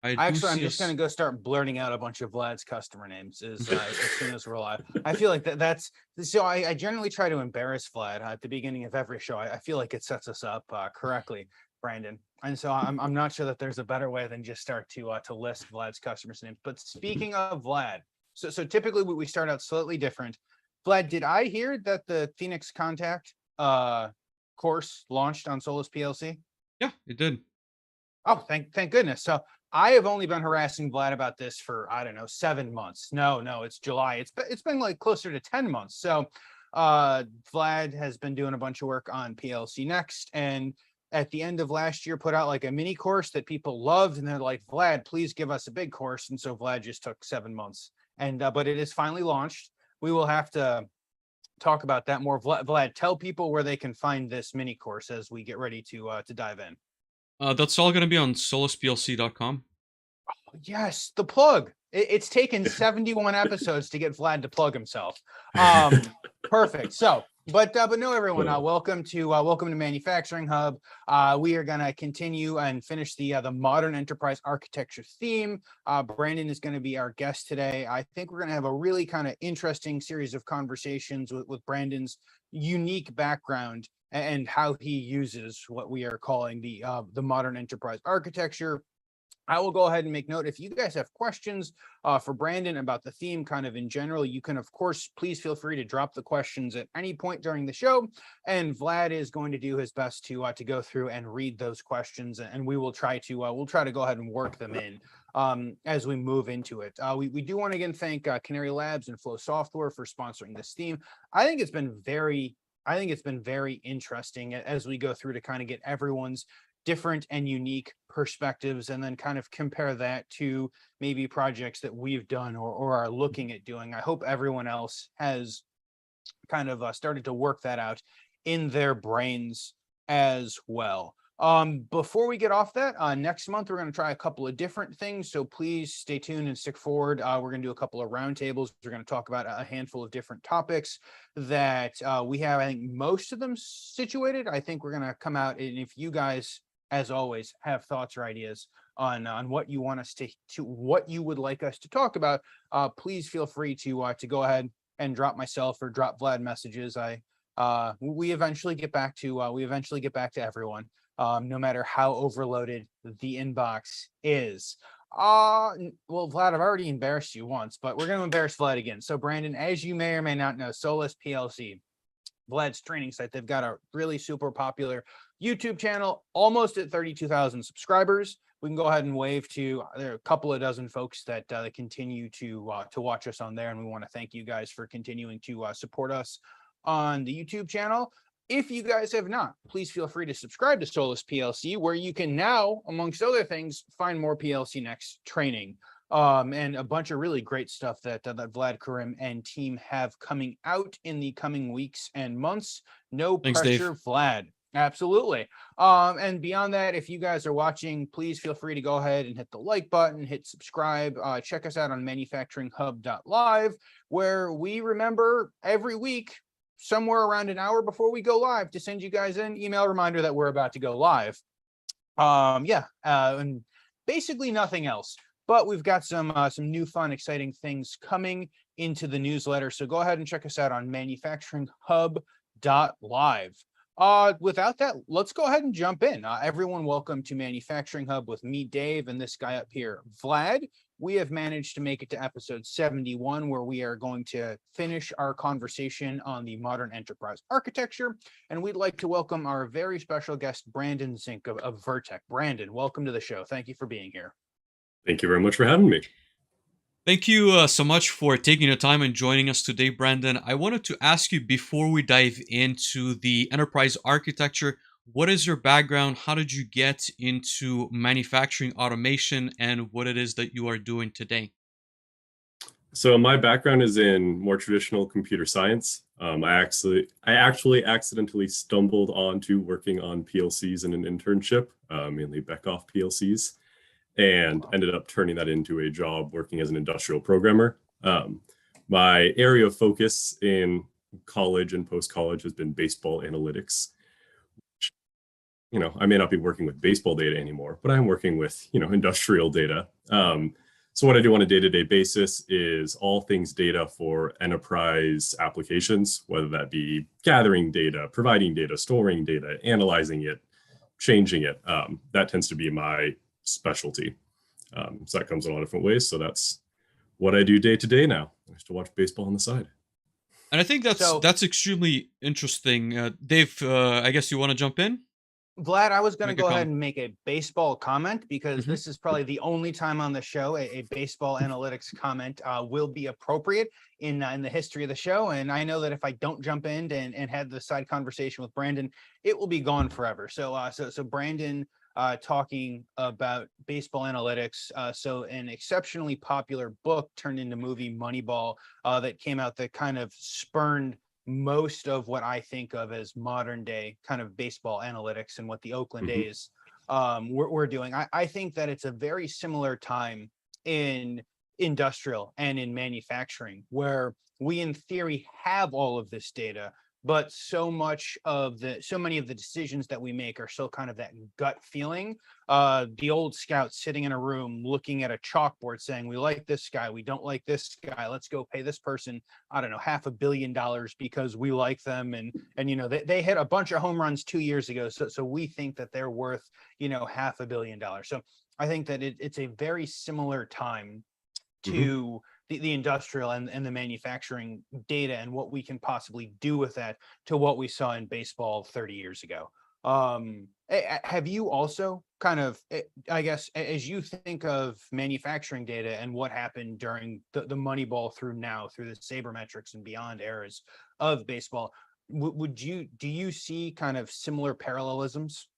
I do Actually, I'm see just gonna us. go start blurting out a bunch of Vlad's customer names as soon as we're live. I feel like that's so. I generally try to embarrass Vlad at the beginning of every show. I feel like it sets us up correctly, Brandon. And so I'm not sure that there's a better way than just start to list Vlad's customers' names. But speaking of Vlad, so typically we start out slightly different. Vlad, did I hear that the Phoenix Contact course launched on Solus PLC? Yeah, it did. Oh, thank goodness. So I have only been harassing Vlad about this for, I don't know, 7 months. No, it's July. It's been like closer to 10 months. So Vlad has been doing a bunch of work on PLC Next, and at the end of last year put out like a mini course that people loved, and they're like, Vlad, please give us a big course. And so Vlad just took 7 months. And but it is finally launched. We will have to talk about that more. Vlad, tell people where they can find this mini course as we get ready to dive in. That's all going to be on solusplc.com. Yes, the plug. It's taken 71 episodes to get Vlad to plug himself. Um, Perfect. So, but no, everyone, welcome to Manufacturing Hub. We are gonna continue and finish the modern enterprise architecture theme. Brandon is going to be our guest today. I think we're gonna have a really kind of interesting series of conversations with Brandon's unique background and how he uses what we are calling the modern enterprise architecture. I will go ahead and make note. If you guys have questions for Brandon about the theme kind of in general, you can, of course, please feel free to drop the questions at any point during the show. And Vlad is going to do his best to go through and read those questions. And we will try to go ahead and work them in as we move into it. We do want to again thank Canary Labs and Flow Software for sponsoring this theme. I think it's been very interesting as we go through to kind of get everyone's different and unique perspectives and then kind of compare that to maybe projects that we've done or are looking at doing. I hope everyone else has kind of started to work that out in their brains as well. Before we get off that, next month we're going to try a couple of different things, so please stay tuned and stick forward. We're going to do a couple of roundtables. We're going to talk about a handful of different topics that we have, I think, most of them situated. I think we're going to come out, and if you guys, as always, have thoughts or ideas on what you want us to what you would like us to talk about, please feel free to go ahead and drop myself or drop Vlad messages. We eventually get back to everyone, no matter how overloaded the inbox is. Well, Vlad, I've already embarrassed you once, but we're going to embarrass Vlad again. So, Brandon, as you may or may not know, Solus PLC, Vlad's training site, they've got a really super popular YouTube channel, almost at 32,000 subscribers. We can go ahead and wave to, there are a couple of dozen folks that continue to watch us on there, and we want to thank you guys for continuing to support us on the YouTube channel. If you guys have not, please feel free to subscribe to Solus PLC, where you can now, amongst other things, find more PLC Next training and a bunch of really great stuff that Vlad Karim and team have coming out in the coming weeks and months. No Thanks, Dave. pressure, Vlad. Absolutely. And beyond that, if you guys are watching, please feel free to go ahead and hit the like button, hit subscribe. Check us out on manufacturinghub.live, where we remember every week, somewhere around an hour before we go live, to send you guys an email reminder that we're about to go live. And basically nothing else. But we've got some new fun, exciting things coming into the newsletter. So go ahead and check us out on manufacturinghub.live. Without that, let's go ahead and jump in. Everyone, welcome to Manufacturing Hub with me, Dave, and this guy up here, Vlad. We have managed to make it to episode 71, where we are going to finish our conversation on the modern enterprise architecture. And we'd like to welcome our very special guest, Brandon Zink of vertec. Brandon, welcome to the show. Thank you for being here. Thank you very much for having me. Thank you so much for taking the time and joining us today, Brandon. I wanted to ask you, before we dive into the enterprise architecture, what is your background? How did you get into manufacturing automation, and what it is that you are doing today? So my background is in more traditional computer science. I actually accidentally stumbled onto working on PLCs in an internship, mainly Beckhoff PLCs, and ended up turning that into a job working as an industrial programmer. My area of focus in college and post-college has been baseball analytics. I may not be working with baseball data anymore, but I'm working with, industrial data. So what I do on a day-to-day basis is all things data for enterprise applications, whether that be gathering data, providing data, storing data, analyzing it, changing it. That tends to be my specialty. So that comes in a lot of different ways. So that's what I do day to day now. I used to watch baseball on the side. And I think So, that's extremely interesting. Dave, I guess you want to jump in? Vlad, I was going to Make a go ahead comment. and make a baseball comment because Hmm. this is probably the only time on the show a baseball analytics comment will be appropriate in the history of the show. And I know that if I don't jump in and have the side conversation with Brandon, it will be gone forever. So Brandon talking about baseball analytics. So an exceptionally popular book turned into movie, Moneyball, that came out that kind of spurned most of what I think of as modern day kind of baseball analytics and what the Oakland Mhm. A's we're doing. I think that it's a very similar time in industrial and in manufacturing where we in theory have all of this data, but so many of the decisions that we make are so kind of that gut feeling. The old scout sitting in a room looking at a chalkboard saying, we like this guy, we don't like this guy, let's go pay this person, I don't know, $500 million because we like them. And they hit a bunch of home runs 2 years ago. So we think that they're worth, $500 million. So I think that it's a very similar time Mhm. to the industrial and the manufacturing data and what we can possibly do with that to what we saw in baseball 30 years ago. Have you also kind of, I guess, as you think of manufacturing data and what happened during the Moneyball through now, through the sabermetrics and beyond eras of baseball, do you see kind of similar parallelisms?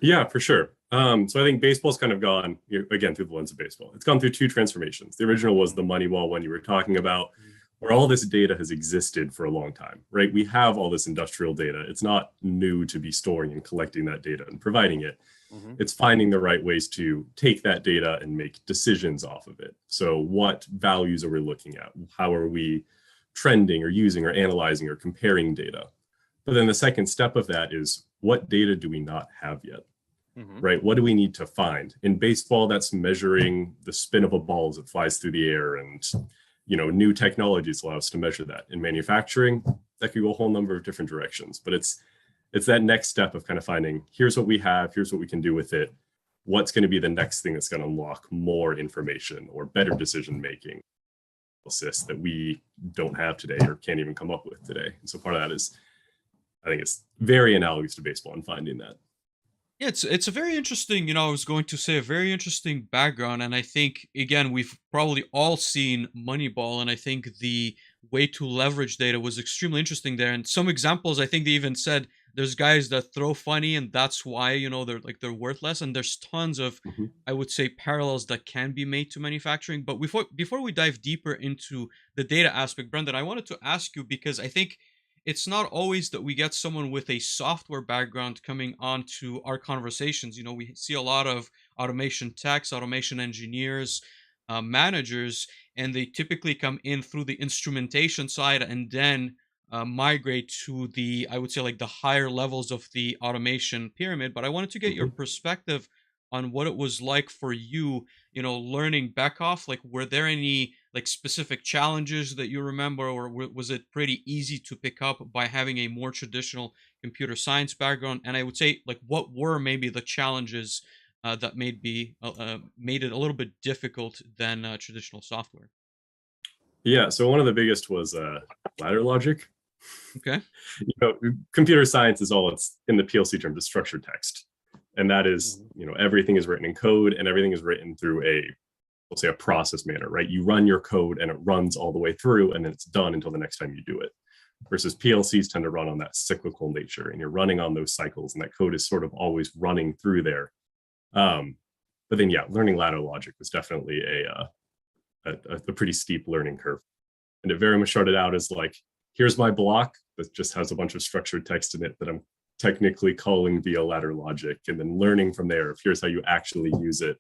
Yeah, for sure. So I think baseball's kind of gone, again, through the lens of baseball. It's gone through two transformations. The original was the Moneyball one you were talking about, where all this data has existed for a long time, right? We have all this industrial data. It's not new to be storing and collecting that data and providing it. Mm-hmm. It's finding the right ways to take that data and make decisions off of it. So what values are we looking at? How are we trending or using or analyzing or comparing data? But then the second step of that is, what data do we not have yet? Mm-hmm. Right? What do we need to find? In baseball, that's measuring the spin of a ball as it flies through the air, and new technologies allow us to measure that. In manufacturing, that could go a whole number of different directions, but it's that next step of kind of finding, here's what we have, here's what we can do with it. What's going to be the next thing that's going to unlock more information or better decision making that we don't have today or can't even come up with today? And so part of that is, I think it's very analogous to baseball in finding that. Yeah, it's a very interesting, I was going to say a very interesting background, and I think again we've probably all seen Moneyball, and I think the way to leverage data was extremely interesting there. And some examples, I think they even said there's guys that throw funny, and that's why they're worthless. And there's tons of, Mm-hmm. I would say, parallels that can be made to manufacturing. But before we dive deeper into the data aspect, Brendan, I wanted to ask you because I think it's not always that we get someone with a software background coming on to our conversations. We see a lot of automation techs, automation engineers, managers, and they typically come in through the instrumentation side and then migrate to the, I would say, like the higher levels of the automation pyramid. But I wanted to get your Mm-hmm. perspective on what it was like for you, learning Beckhoff. Like, were there any like specific challenges that you remember, or was it pretty easy to pick up by having a more traditional computer science background? And I would say, like, what were maybe the challenges that made it a little bit difficult than traditional software? Yeah, so one of the biggest was ladder logic. Okay. Computer science is all, it's in the PLC term, is structured text. And that is, everything is written in code and everything is written through we'll say a process manner, right? You run your code and it runs all the way through and then it's done until the next time you do it. Versus PLCs tend to run on that cyclical nature and you're running on those cycles and that code is sort of always running through there. But then, yeah, learning ladder logic was definitely a pretty steep learning curve. And it very much started out as like, here's my block that just has a bunch of structured text in it that I'm technically calling via ladder logic, and then learning from there, here's how you actually use it.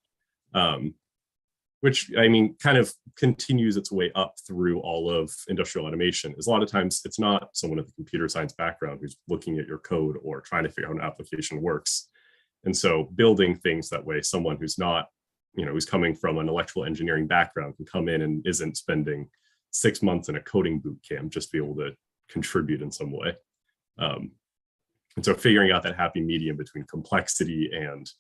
which I mean kind of continues its way up through all of industrial automation. Is a lot of times it's not someone with a computer science background who's looking at your code or trying to figure out how an application works. And so building things that way, someone who's not, who's coming from an electrical engineering background can come in and isn't spending 6 months in a coding boot camp just to be able to contribute in some way. And so figuring out that happy medium between complexity and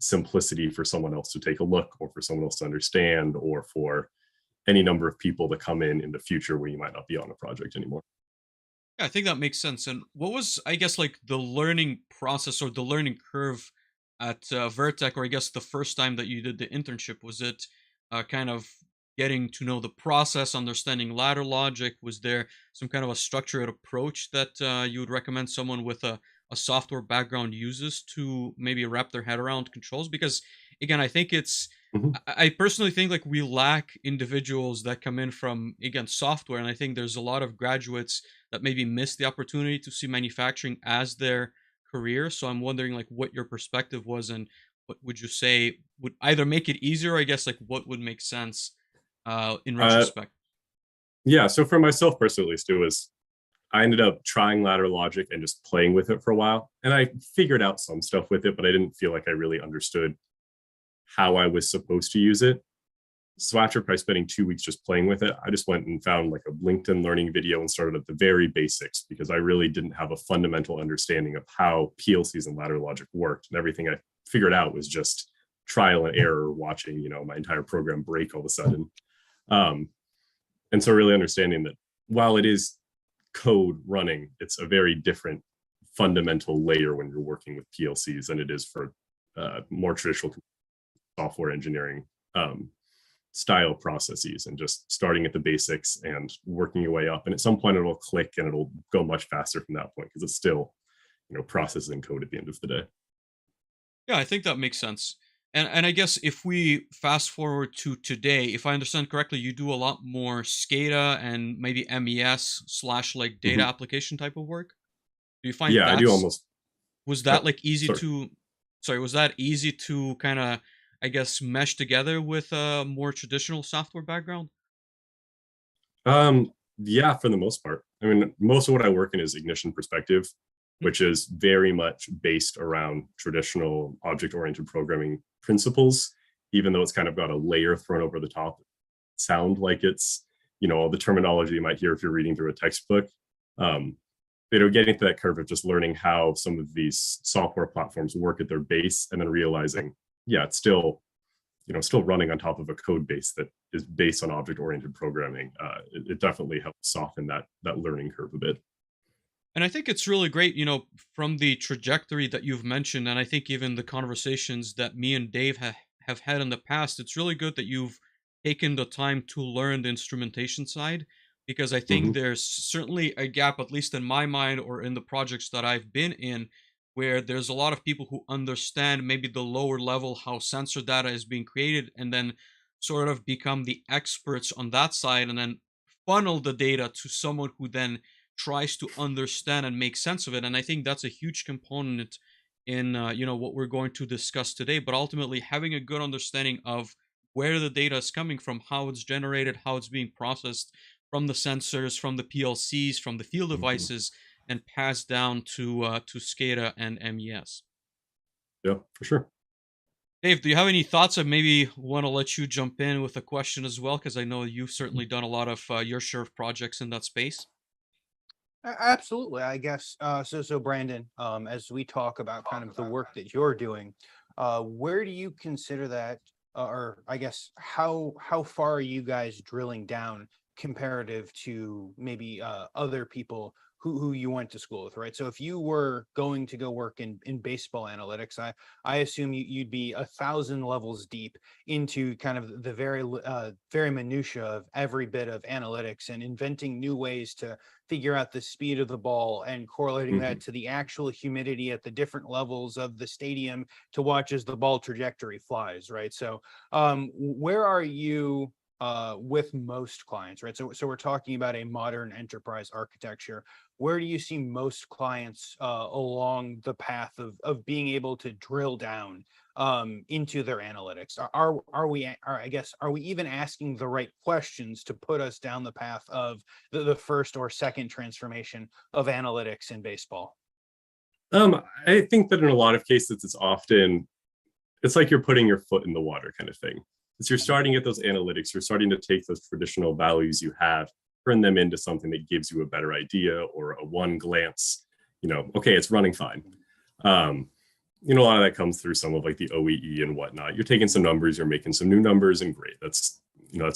simplicity for someone else to take a look, or for someone else to understand, or for any number of people to come in the future where you might not be on a project anymore. Yeah, I think that makes sense. And what was, I guess, like the learning process or the learning curve at Vertec, or I guess the first time that you did the internship? Was it kind of getting to know the process, understanding ladder logic? Was there some kind of a structured approach that you would recommend someone with a software background uses to maybe wrap their head around controls? Because again, I think it's Mhm. I personally think like we lack individuals that come in from, again, software, and I think there's a lot of graduates that maybe miss the opportunity to see manufacturing as their career. So I'm wondering like what your perspective was, and what would you say would either make it easier, or I guess like what would make sense in Uh, retrospect. yeah, so for myself personally, at least, I ended up trying ladder logic and just playing with it for a while. And I figured out some stuff with it, but I didn't feel like I really understood how I was supposed to use it. So after probably spending 2 weeks just playing with it, I just went and found like a LinkedIn learning video and started at the very basics, because I really didn't have a fundamental understanding of how PLCs and ladder logic worked. And everything I figured out was just trial and error, watching, my entire program break all of a sudden. Um, and so really understanding that while it is code running, it's a very different fundamental layer when you're working with PLCs than it is for more traditional software engineering style processes, and just starting at the basics and working your way up. And at some point it'll click and it'll go much faster from that point, because it's still, processing code at the end of the day. Yeah, I think that makes sense. And I guess if we fast forward to today, if I understand correctly, you do a lot more SCADA and maybe MES slash like data Mhm. application type of work. Do you find Yeah, I do that's almost. was that Oh, like easy sorry. to sorry, was that easy to kind of, I guess, mesh together with a more traditional software background? Yeah, for the most part. I mean, most of what I work in is ignition perspective, which is very much based around traditional object-oriented programming principles, even though it's kind of got a layer thrown over the top. Sound like it's, all the terminology you might hear if you're reading through a textbook. Um, getting to that curve of just learning how some of these software platforms work at their base, and then realizing, yeah, it's still running on top of a code base that is based on object-oriented programming. It definitely helps soften that learning curve a bit. And I think it's really great, from the trajectory that you've mentioned, and I think even the conversations that me and Dave have had in the past, it's really good that you've taken the time to learn the instrumentation side, because I think Mhm. there's certainly a gap, at least in my mind or in the projects that I've been in, where there's a lot of people who understand maybe the lower level, how sensor data is being created, and then sort of become the experts on that side, and then funnel the data to someone who then tries to understand and make sense of it. And I think that's a huge component in what we're going to discuss today. But ultimately, having a good understanding of where the data is coming from, how it's generated, how it's being processed from the sensors, from the PLCs, from the field Mhm. devices, and passed down to SCADA and MES. Yeah, for sure. Dave, do you have any thoughts? I maybe want to let you jump in with a question as well, because I know you've certainly done a lot of your share of projects in that space. Absolutely, I guess. So Brandon, as we talk about kind of the work that you're doing, where do you consider that, or I guess how far are you guys drilling down comparative to maybe other people who you went to school with, right? So if you were going to go work in baseball analytics, I assume you'd be 1,000 levels deep into kind of the very minutia of every bit of analytics, and inventing new ways to figure out the speed of the ball and correlating that Mhm. to the actual humidity at the different levels of the stadium to watch as the ball trajectory flies, right? So where are you with most clients, right? So we're talking about a modern enterprise architecture. where do you see most clients along the path of being able to drill down into their analytics? Are we even asking the right questions to put us down the path of the first or second transformation of analytics in baseball? I think that in a lot of cases, it's like you're putting your foot in the water kind of thing. As you're starting at those analytics, you're starting to take those traditional values you have, turn them into something that gives you a better idea or a one glance, okay, it's running fine. A lot of that comes through some of like the OEE and whatnot. You're taking some numbers, you're making some new numbers, and great. That's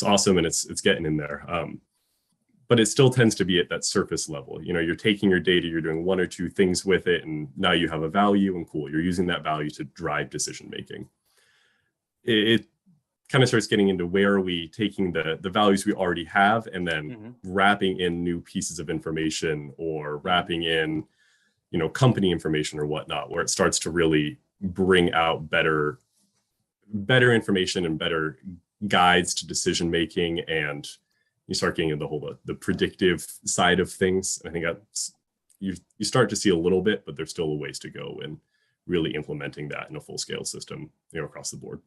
awesome, and it's getting in there. But it still tends to be at that surface level. You're taking your data, you're doing one or two things with it, and now you have a value, and cool, you're using that value to drive decision making. It kind of starts getting into where are we taking the values we already have and then wrapping in new pieces of information or wrapping in company information or whatnot, where it starts to really bring out better information and better guides to decision making, and you start getting into the predictive side of things. I think that's you start to see a little bit, but there's still a ways to go in really implementing that in a full scale system across the board.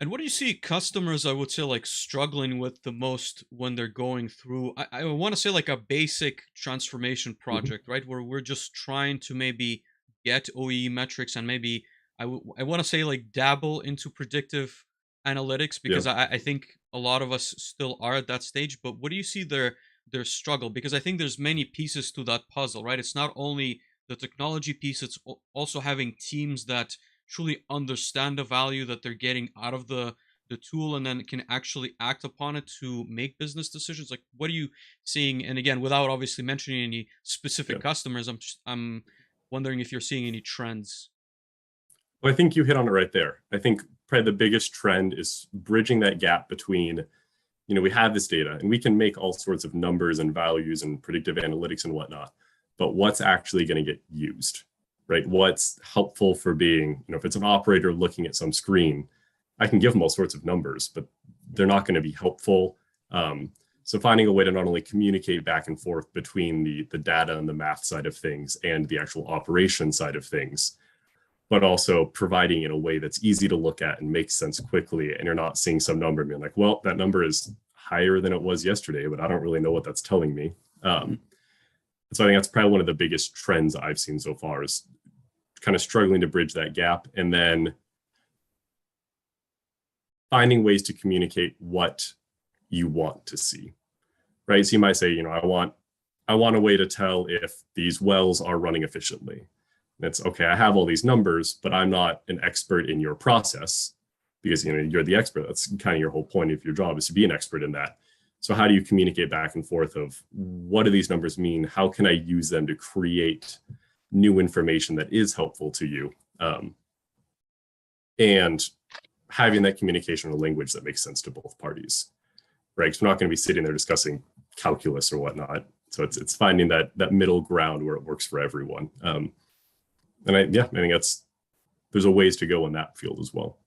And what do you see customers, I would say, like struggling with the most when they're going through, I want to say like a basic transformation project, right? Where we're just trying to maybe get OEE metrics and maybe I want to say like dabble into predictive analytics, because I think a lot of us still are at that stage. But what do you see their struggle? Because I think there's many pieces to that puzzle, right? It's not only the technology piece, it's also having teams that truly understand the value that they're getting out of the tool and then can actually act upon it to make business decisions. Like, what are you seeing? And again, without obviously mentioning any specific customers, I'm wondering if you're seeing any trends. Well, I think you hit on it right there. I think probably the biggest trend is bridging that gap between, we have this data and we can make all sorts of numbers and values and predictive analytics and whatnot, but what's actually going to get used? Right? What's helpful for being, if it's an operator looking at some screen, I can give them all sorts of numbers, but they're not going to be helpful. So finding a way to not only communicate back and forth between the data and the math side of things and the actual operation side of things, but also providing in a way that's easy to look at and makes sense quickly. And you're not seeing some number and being like, well, that number is higher than it was yesterday, but I don't really know what that's telling me. So I think that's probably one of the biggest trends I've seen so far, is kind of struggling to bridge that gap and then finding ways to communicate what you want to see, right? So you might say, I want a way to tell if these wells are running efficiently. And it's okay, I have all these numbers, but I'm not an expert in your process, because you're the expert. That's kind of your whole point of your job, is to be an expert in that. So how do you communicate back and forth of what do these numbers mean? How can I use them to create new information that is helpful to you? And having that communication in a language that makes sense to both parties, right? Because we're not going to be sitting there discussing calculus or whatnot. So it's finding that middle ground where it works for everyone. And I think there's a ways to go in that field as well.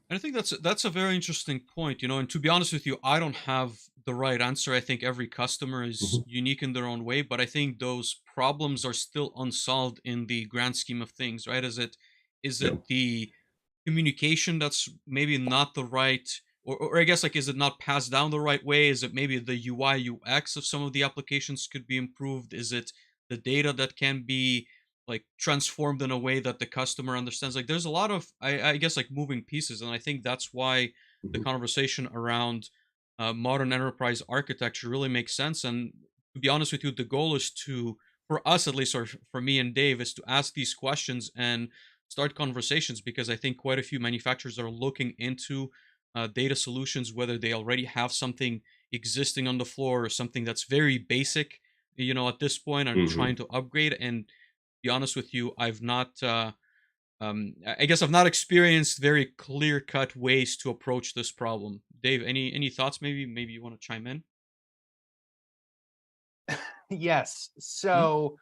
And I think that's a very interesting point, and to be honest with you, I don't have the right answer. I think every customer is unique in their own way, but I think those problems are still unsolved in the grand scheme of things, right? Is it the communication that's maybe not the right, or I guess like, is it not passed down the right way? Is it maybe the UI UX of some of the applications could be improved? Is it the data that can be like transformed in a way that the customer understands? Like, there's a lot of I guess like moving pieces, and I think that's why the conversation around modern enterprise architecture really makes sense. And to be honest with you, the goal is to, for us at least, or for me and Dave, is to ask these questions and start conversations, because I think quite a few manufacturers are looking into data solutions, whether they already have something existing on the floor or something that's very basic, at this point, and trying to upgrade. And be honest with you, I've not I guess I've not experienced very clear-cut ways to approach this problem. Dave, any thoughts? Maybe you want to chime in. Yes. So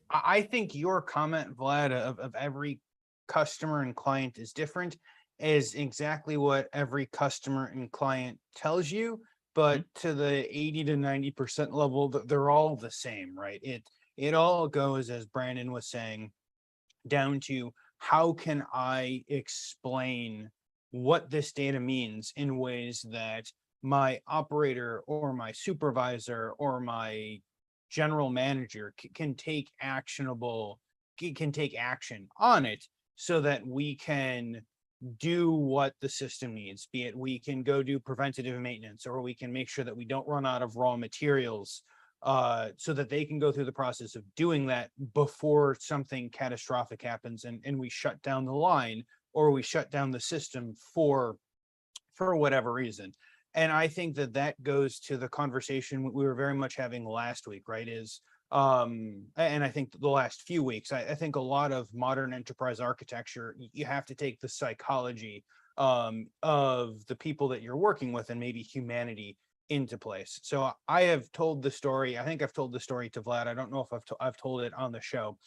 I think your comment, Vlad, of every customer and client is different, is exactly what every customer and client tells you. But to the 80 to 90% level, they're all the same, right? it all goes, as Brandon was saying, down to how can I explain what this data means in ways that my operator or my supervisor or my general manager can take can take action on it, so that we can do what the system needs, be it we can go do preventative maintenance, or we can make sure that we don't run out of raw materials, so that they can go through the process of doing that before something catastrophic happens and we shut down the line, or we shut down the system for whatever reason. And I think that that goes to the conversation we were very much having last week, right? And I think the last few weeks, I think a lot of modern enterprise architecture, you have to take the psychology of the people that you're working with and maybe humanity into place. So I have told the story. I think I've told the story to Vlad. I don't know if I've told it on the show.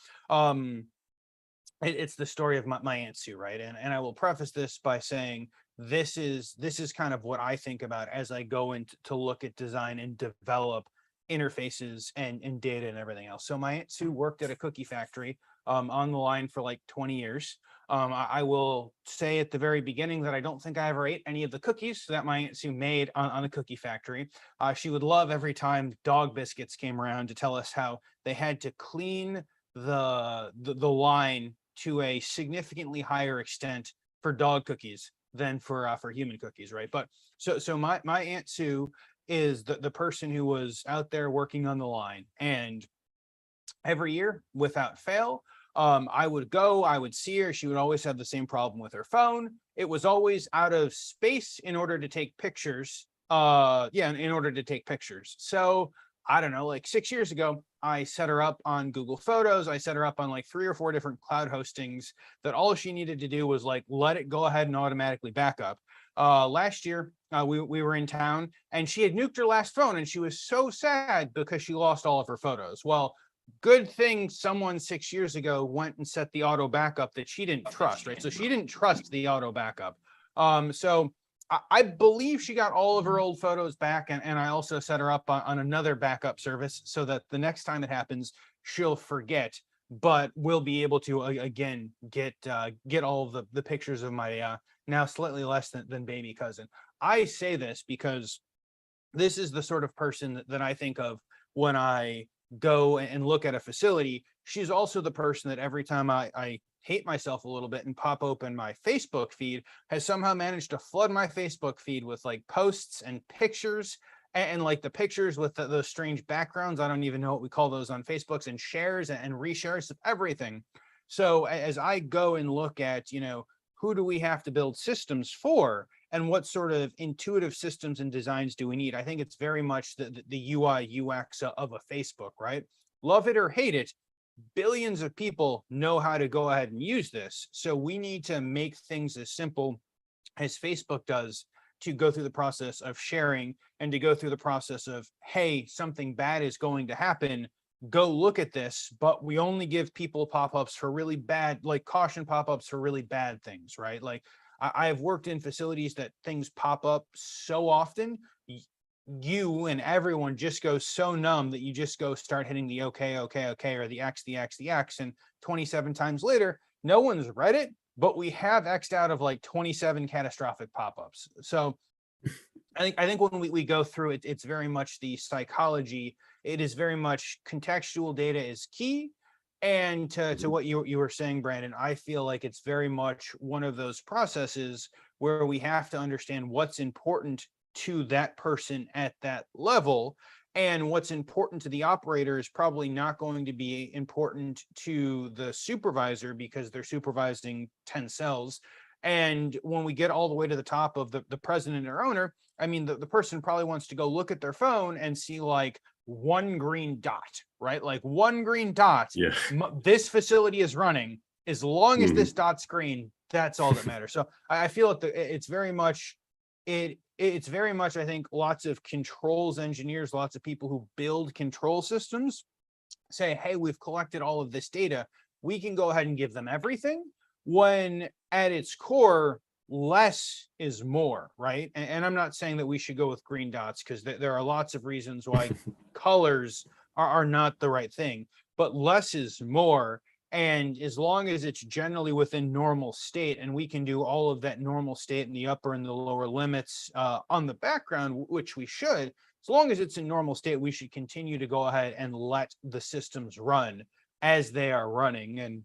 It's the story of my Aunt Sue, right? And I will preface this by saying this is kind of what I think about as I go into to look at design and develop interfaces and data and everything else. So my Aunt Sue worked at a cookie factory on the line for like 20 years. I will say at the very beginning that I don't think I ever ate any of the cookies that my Aunt Sue made on the cookie factory. She would love every time dog biscuits came around to tell us how they had to clean the line to a significantly higher extent for dog cookies than for human cookies, right? But so my Aunt Sue is the person who was out there working on the line, and every year without fail, I would see her. She would always have the same problem with her phone. It was always out of space in order to take pictures. In order to take pictures. So I don't know, like 6 years ago, I set her up on Google Photos. I set her up on like 3 or 4 different cloud hostings that all she needed to do was like, let it go ahead and automatically back up. Last year, we were in town and she had nuked her last phone, and she was so sad because she lost all of her photos. Well, good thing someone 6 years ago went and set the auto backup that she didn't trust, right? So she didn't trust the auto backup. So I believe she got all of her old photos back, and I also set her up on another backup service so that the next time it happens, she'll forget, but we'll be able to again get all of the pictures of my now slightly less than baby cousin. I say this because this is the sort of person that I think of when I go and look at a facility. She's also the person that every time I hate myself a little bit and pop open my Facebook feed, has somehow managed to flood my Facebook feed with like posts and pictures, and like the pictures with those strange backgrounds. I don't even know what we call those on Facebooks, and shares and reshares of everything. So as I go and look at, who do we have to build systems for, and what sort of intuitive systems and designs do we need? I think it's very much the UI UX of a Facebook, right? Love it or hate it, billions of people know how to go ahead and use this. So we need to make things as simple as Facebook does, to go through the process of sharing and to go through the process of, hey, something bad is going to happen, go look at this. But we only give people pop-ups for really bad, like caution pop-ups for really bad things, right? Like I have worked in facilities that things pop up so often, you and everyone just goes so numb that you just go start hitting the okay, or the X, and 27 times later, no one's read it, but we have X'd out of like 27 catastrophic pop-ups. So I think when we go through it, it's very much the psychology. It is very much contextual data is key. And to what you were saying, Brandon, I feel like it's very much one of those processes where we have to understand what's important to that person at that level, and what's important to the operator is probably not going to be important to the supervisor because they're supervising 10 cells. And when we get all the way to the top of the president or owner, I mean, the person probably wants to go look at their phone and see like one green dot, right? Like one green dot. Yeah. This facility is running. As long as this dot's green, that's all that matters. So I feel like it's very much, it's very much, I think, lots of controls engineers, lots of people who build control systems say, hey, we've collected all of this data. We can go ahead and give them everything, when at its core, less is more, right? And I'm not saying that we should go with green dots, because there are lots of reasons why colors are not the right thing. but less is more. And as long as it's generally within normal state, and we can do all of that normal state in the upper and the lower limits on the background, which we should, as long as it's in normal state, we should continue to go ahead and let the systems run as they are running. And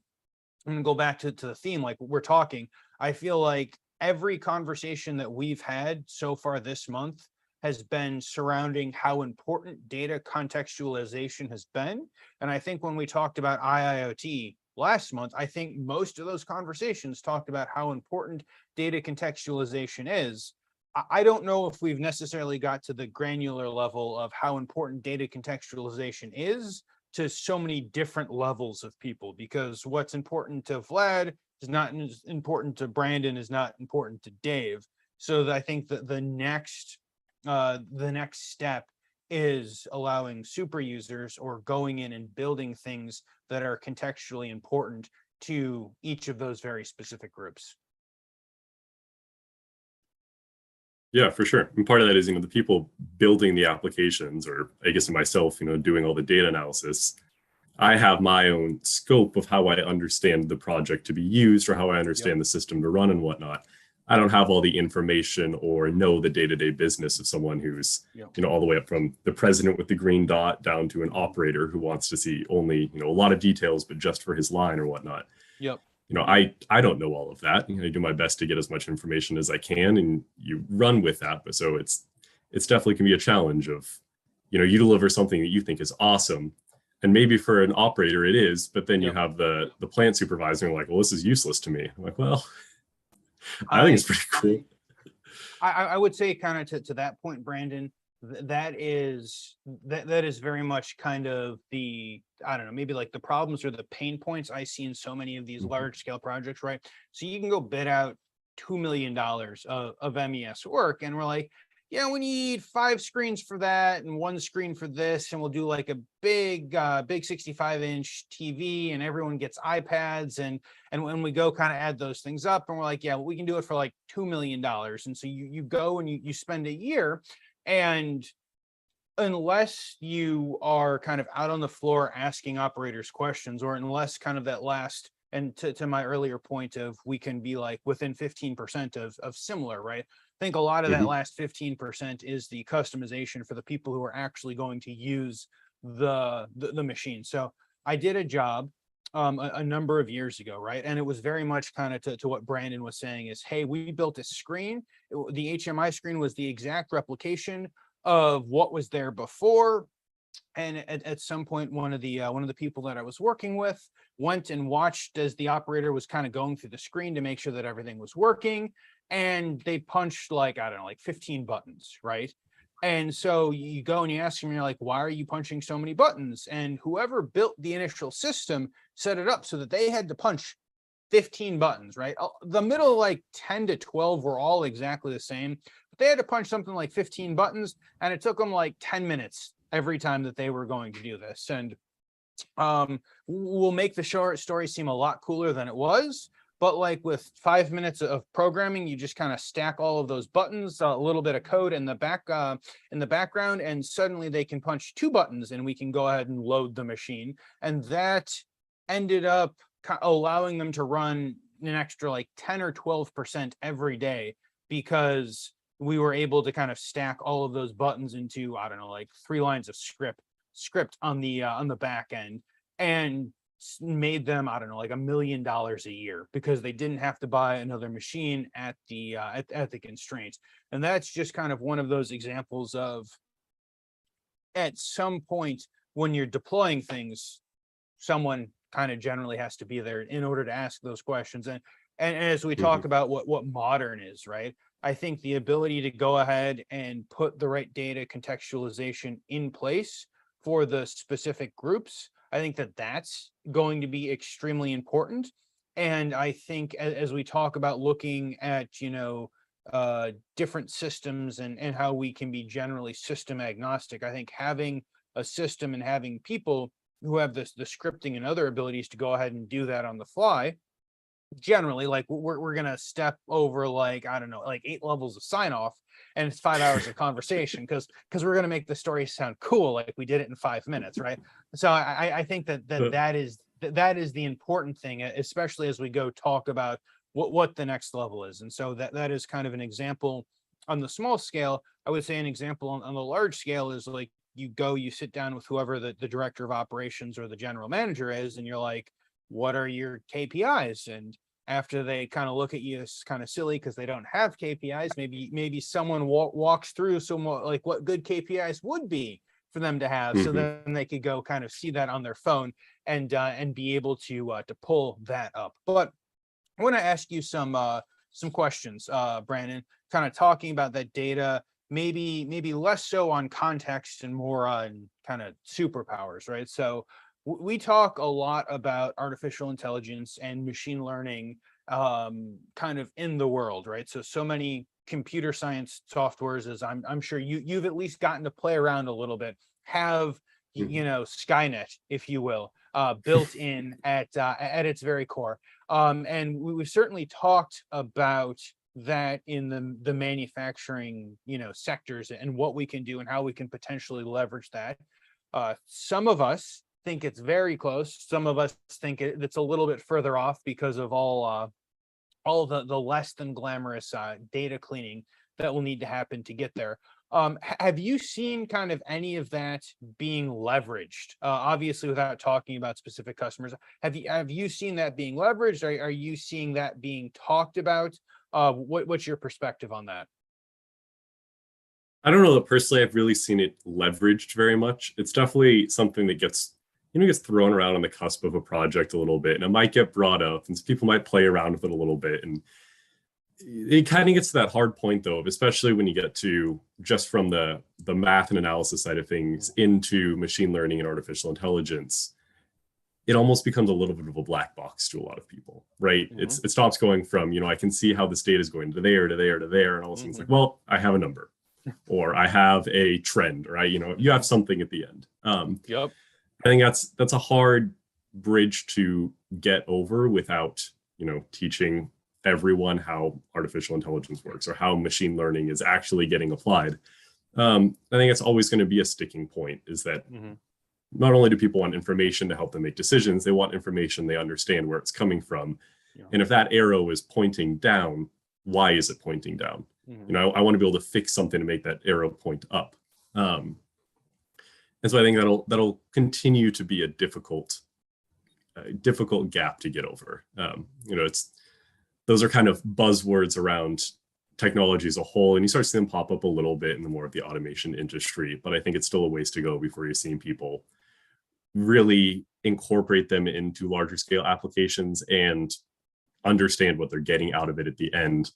I'm going to go back to the theme, like we're talking. I feel like every conversation that we've had so far this month has been surrounding how important data contextualization has been. And I think when we talked about IIoT last month, I think most of those conversations talked about how important data contextualization is. I don't know if we've necessarily got to the granular level of how important data contextualization is to so many different levels of people, because what's important to Vlad is not as important to Brandon, is not important to Dave. So I think that the next step is allowing super users or going in and building things that are contextually important to each of those very specific groups. Yeah, for sure. And part of that is, the people building the applications, or I guess myself, doing all the data analysis. I have my own scope of how I understand the project to be used, or how I understand the system to run and whatnot. I don't have all the information or know the day-to-day business of someone who's, all the way up from the president with the green dot down to an operator who wants to see only, a lot of details, but just for his line or whatnot. Yep. I don't know all of that. I do my best to get as much information as I can, and you run with that. But so it's definitely can be a challenge of, you deliver something that you think is awesome, and maybe for an operator it is, but then you have the plant supervisor like, well, this is useless to me. I'm like, well, I think it's pretty cool. I would say kind of to that point, Brandon, that is very much kind of the, I don't know, maybe like the problems or the pain points I see in so many of these large scale projects, right? So you can go bid out $2 million of MES work, and we're like, yeah, we need 5 screens for that and 1 screen for this, and we'll do like a big 65-inch TV, and everyone gets iPads, and when we go kind of add those things up, and we're like, yeah, well, we can do it for like $2 million. And so you go and you spend a year, and unless you are kind of out on the floor asking operators questions, or unless kind of that last, and to my earlier point of, we can be like within 15% of similar, right? I think a lot of that last 15% is the customization for the people who are actually going to use the machine. So I did a job a number of years ago, right? And it was very much kind of to what Brandon was saying is, hey, we built a screen. The HMI screen was the exact replication of what was there before. And at some point, one of the people that I was working with went and watched as the operator was kind of going through the screen to make sure that everything was working. And they punched like, I don't know, like 15 buttons, right? And so you go and you ask them, you're like, why are you punching so many buttons? And whoever built the initial system set it up so that they had to punch 15 buttons, right? The middle like 10 to 12 were all exactly the same, but they had to punch something like 15 buttons, and it took them like 10 minutes every time that they were going to do this. And we'll make the short story seem a lot cooler than it was. But like with 5 minutes of programming, you just kind of stack all of those buttons, a little bit of code in the background, and suddenly they can punch 2 buttons, and we can go ahead and load the machine. And that ended up allowing them to run an extra like 10 or 12% every day, because we were able to kind of stack all of those buttons into, I don't know, like 3 lines of script on the back end, and made them, I don't know, like $1 million a year, because they didn't have to buy another machine at the constraints. And that's just kind of one of those examples of, at some point when you're deploying things, someone kind of generally has to be there in order to ask those questions. And as we talk about what modern is, right? I think the ability to go ahead and put the right data contextualization in place for the specific groups, I think that that's going to be extremely important. And I think as we talk about looking at, different systems and how we can be generally system agnostic, I think having a system and having people who have the scripting and other abilities to go ahead and do that on the fly generally, like we're gonna step over like, I don't know, like 8 levels of sign off, and it's 5 hours of conversation because we're gonna make the story sound cool, like we did it in 5 minutes, right? So I think that is the important thing, especially as we go talk about what the next level is. And so that is kind of an example on the small scale. I would say an example on the large scale is like you sit down with whoever the director of operations or the general manager is, and you're like, what are your KPIs? And after they kind of look at you, it's kind of silly because they don't have KPIs. Maybe someone walks through some like what good KPIs would be for them to have, so then they could go kind of see that on their phone and be able to pull that up. But I want to ask you some questions, Brandon, kind of talking about that data, maybe less so on context and more on kind of superpowers, right? So we talk a lot about artificial intelligence and machine learning kind of in the world, right? So many computer science softwares, as I'm sure you've at least gotten to play around a little bit, have Skynet, if you will, built in at its very core. And we've certainly talked about that in the manufacturing sectors, and what we can do and how we can potentially leverage that. Some of us think it's very close. Some of us think it's a little bit further off because of all the less than glamorous data cleaning that will need to happen to get there. Have you seen kind of any of that being leveraged? Obviously, without talking about specific customers, have you seen that being leveraged? Are you seeing that being talked about? What's your perspective on that? I don't know that personally I've really seen it leveraged very much. It's definitely something that gets thrown around on the cusp of a project a little bit, and it might get brought up, and people might play around with it a little bit. And it kind of gets to that hard point, though, especially when you get to just from the math and analysis side of things into machine learning and artificial intelligence. It almost becomes a little bit of a black box to a lot of people, right? It stops going from, I can see how this data is going to there, to there, to there. And all of a sudden it's like, well, I have a number, or I have a trend, or you have something at the end. Yep. I think that's a hard bridge to get over without, teaching everyone how artificial intelligence works or how machine learning is actually getting applied. I think it's always going to be a sticking point, is that not only do people want information to help them make decisions, they want information they understand where it's coming from. Yeah. And if that arrow is pointing down, why is it pointing down? I want to be able to fix something to make that arrow point up. And so I think that'll continue to be a difficult gap to get over. Those are kind of buzzwords around technology as a whole, and you start seeing them pop up a little bit in the more of the automation industry. But I think it's still a ways to go before you're seeing people really incorporate them into larger scale applications and understand what they're getting out of it at the end.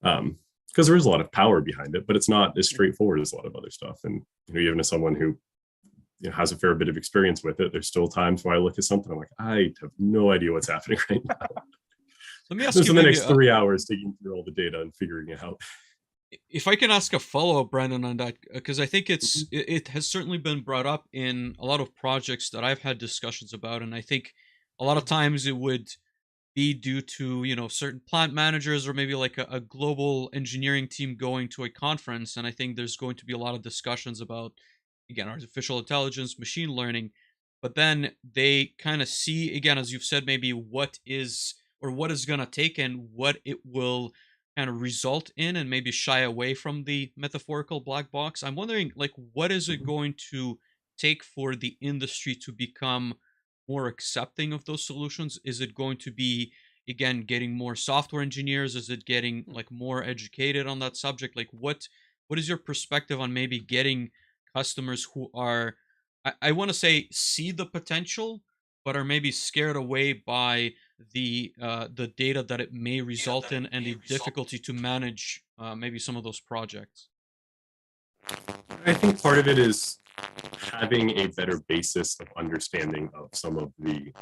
Because there is a lot of power behind it, but it's not as straightforward as a lot of other stuff. And even as someone who has a fair bit of experience with it, there's still times where I look at something, I'm like, I have no idea what's happening right now. Let me ask you the next 3 hours digging through all the data and figuring it out. If I can ask a follow-up, Brandon, on that, because I think it has certainly been brought up in a lot of projects that I've had discussions about, and I think a lot of times it would be due to certain plant managers or maybe like a global engineering team going to a conference, and I think there's going to be a lot of discussions about, again, artificial intelligence, machine learning, but then they kind of see, again, as you've said, maybe what is going to take and what it will kind of result in, and maybe shy away from the metaphorical black box. I'm wondering, like, what is it going to take for the industry to become more accepting of those solutions? Is it going to be, again, getting more software engineers? Is it getting like more educated on that subject? Like, what is your perspective on maybe getting customers who are, I want to say, see the potential, but are maybe scared away by the data that it may result in and the difficulty to manage maybe some of those projects? I think part of it is having a better basis of understanding of some of the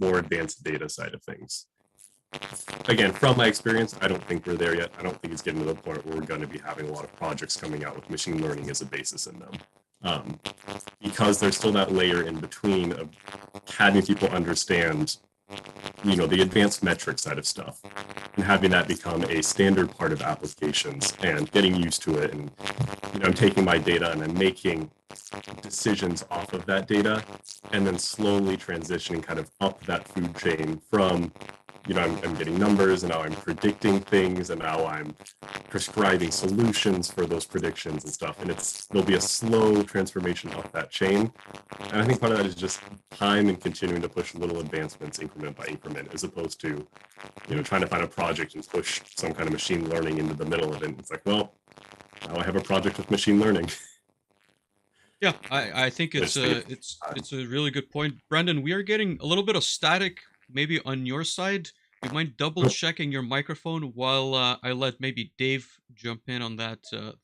more advanced data side of things. Again, from my experience, I don't think we're there yet. I don't think it's getting to the point where we're going to be having a lot of projects coming out with machine learning as a basis in them. Because there's still that layer in between of having people understand the advanced metric side of stuff, and having that become a standard part of applications and getting used to it. And I'm taking my data and I'm making decisions off of that data, and then slowly transitioning kind of up that food chain from, I'm getting numbers, and now I'm predicting things, and now I'm prescribing solutions for those predictions and stuff. And there'll be a slow transformation up that chain. And I think part of that is just time and continuing to push little advancements increment by increment, as opposed to, trying to find a project and push some kind of machine learning into the middle of it. It's like, well, now I have a project with machine learning. Yeah, I think it's a really good point, Brandon. We are getting a little bit of static, maybe on your side. You mind double checking your microphone while I let maybe Dave jump in on that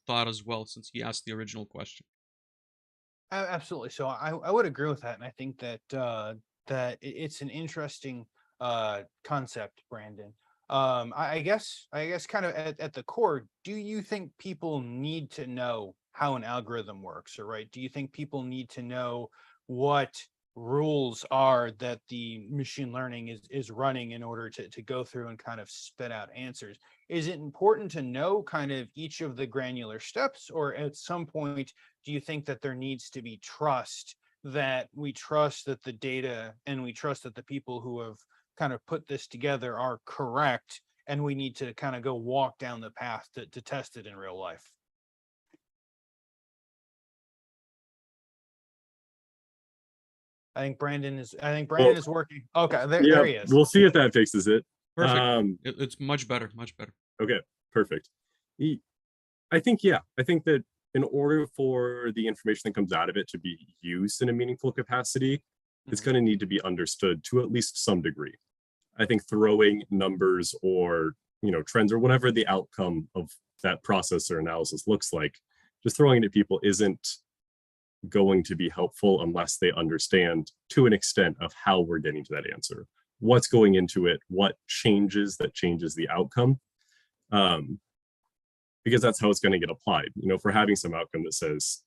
thought as well, since he asked the original question. Absolutely. So I would agree with that, and I think that it's an interesting concept, Brandon. I guess kind of at the core, do you think people need to know how an algorithm works, or right? Do you think people need to know what rules are that the machine learning is running in order to go through and kind of spit out answers? Is it important to know kind of each of the granular steps, or at some point do you think that there needs to be trust, that we trust that the data and we trust that the people who have kind of put this together are correct, and we need to kind of go walk down the path to test it in real life? I think Brandon is working. Okay, there he is. We'll see if that fixes it. Perfect. It's much better. Okay, perfect. I think that in order for the information that comes out of it to be used in a meaningful capacity, it's going to need to be understood to at least some degree. I think throwing numbers or trends or whatever the outcome of that process or analysis looks like, just throwing it at people isn't going to be helpful unless they understand to an extent of how we're getting to that answer, what's going into it, what changes the outcome, because that's how it's going to get applied. If we're having some outcome that says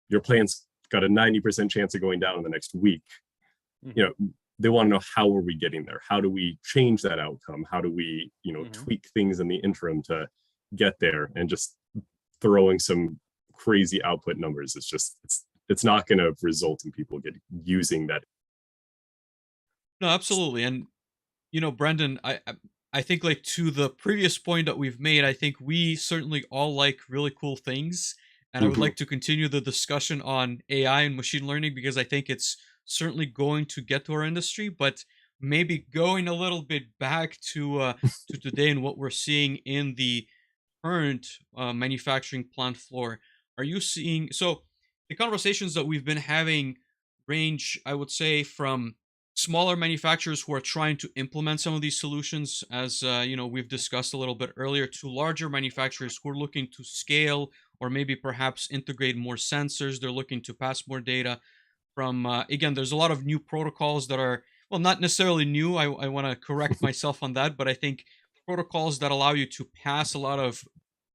your plan's got a 90% chance of going down in the next week, they want to know, how are we getting there? How do we change that outcome? How do we tweak things in the interim to get there? And just throwing some crazy output numbers, it's not going to result in people using that. No, absolutely. And Brendan, I think, like, to the previous point that we've made, I think we certainly all like really cool things, and I would like to continue the discussion on AI and machine learning, because I think it's certainly going to get to our industry. But maybe going a little bit back to today and what we're seeing in the current manufacturing plant floor, are you seeing? So the conversations that we've been having range, I would say, from smaller manufacturers who are trying to implement some of these solutions, as we've discussed a little bit earlier, to larger manufacturers who are looking to scale, or maybe perhaps integrate more sensors. They're looking to pass more data from, again, there's a lot of new protocols that are, well, not necessarily new. I want to correct myself on that, but I think protocols that allow you to pass a lot of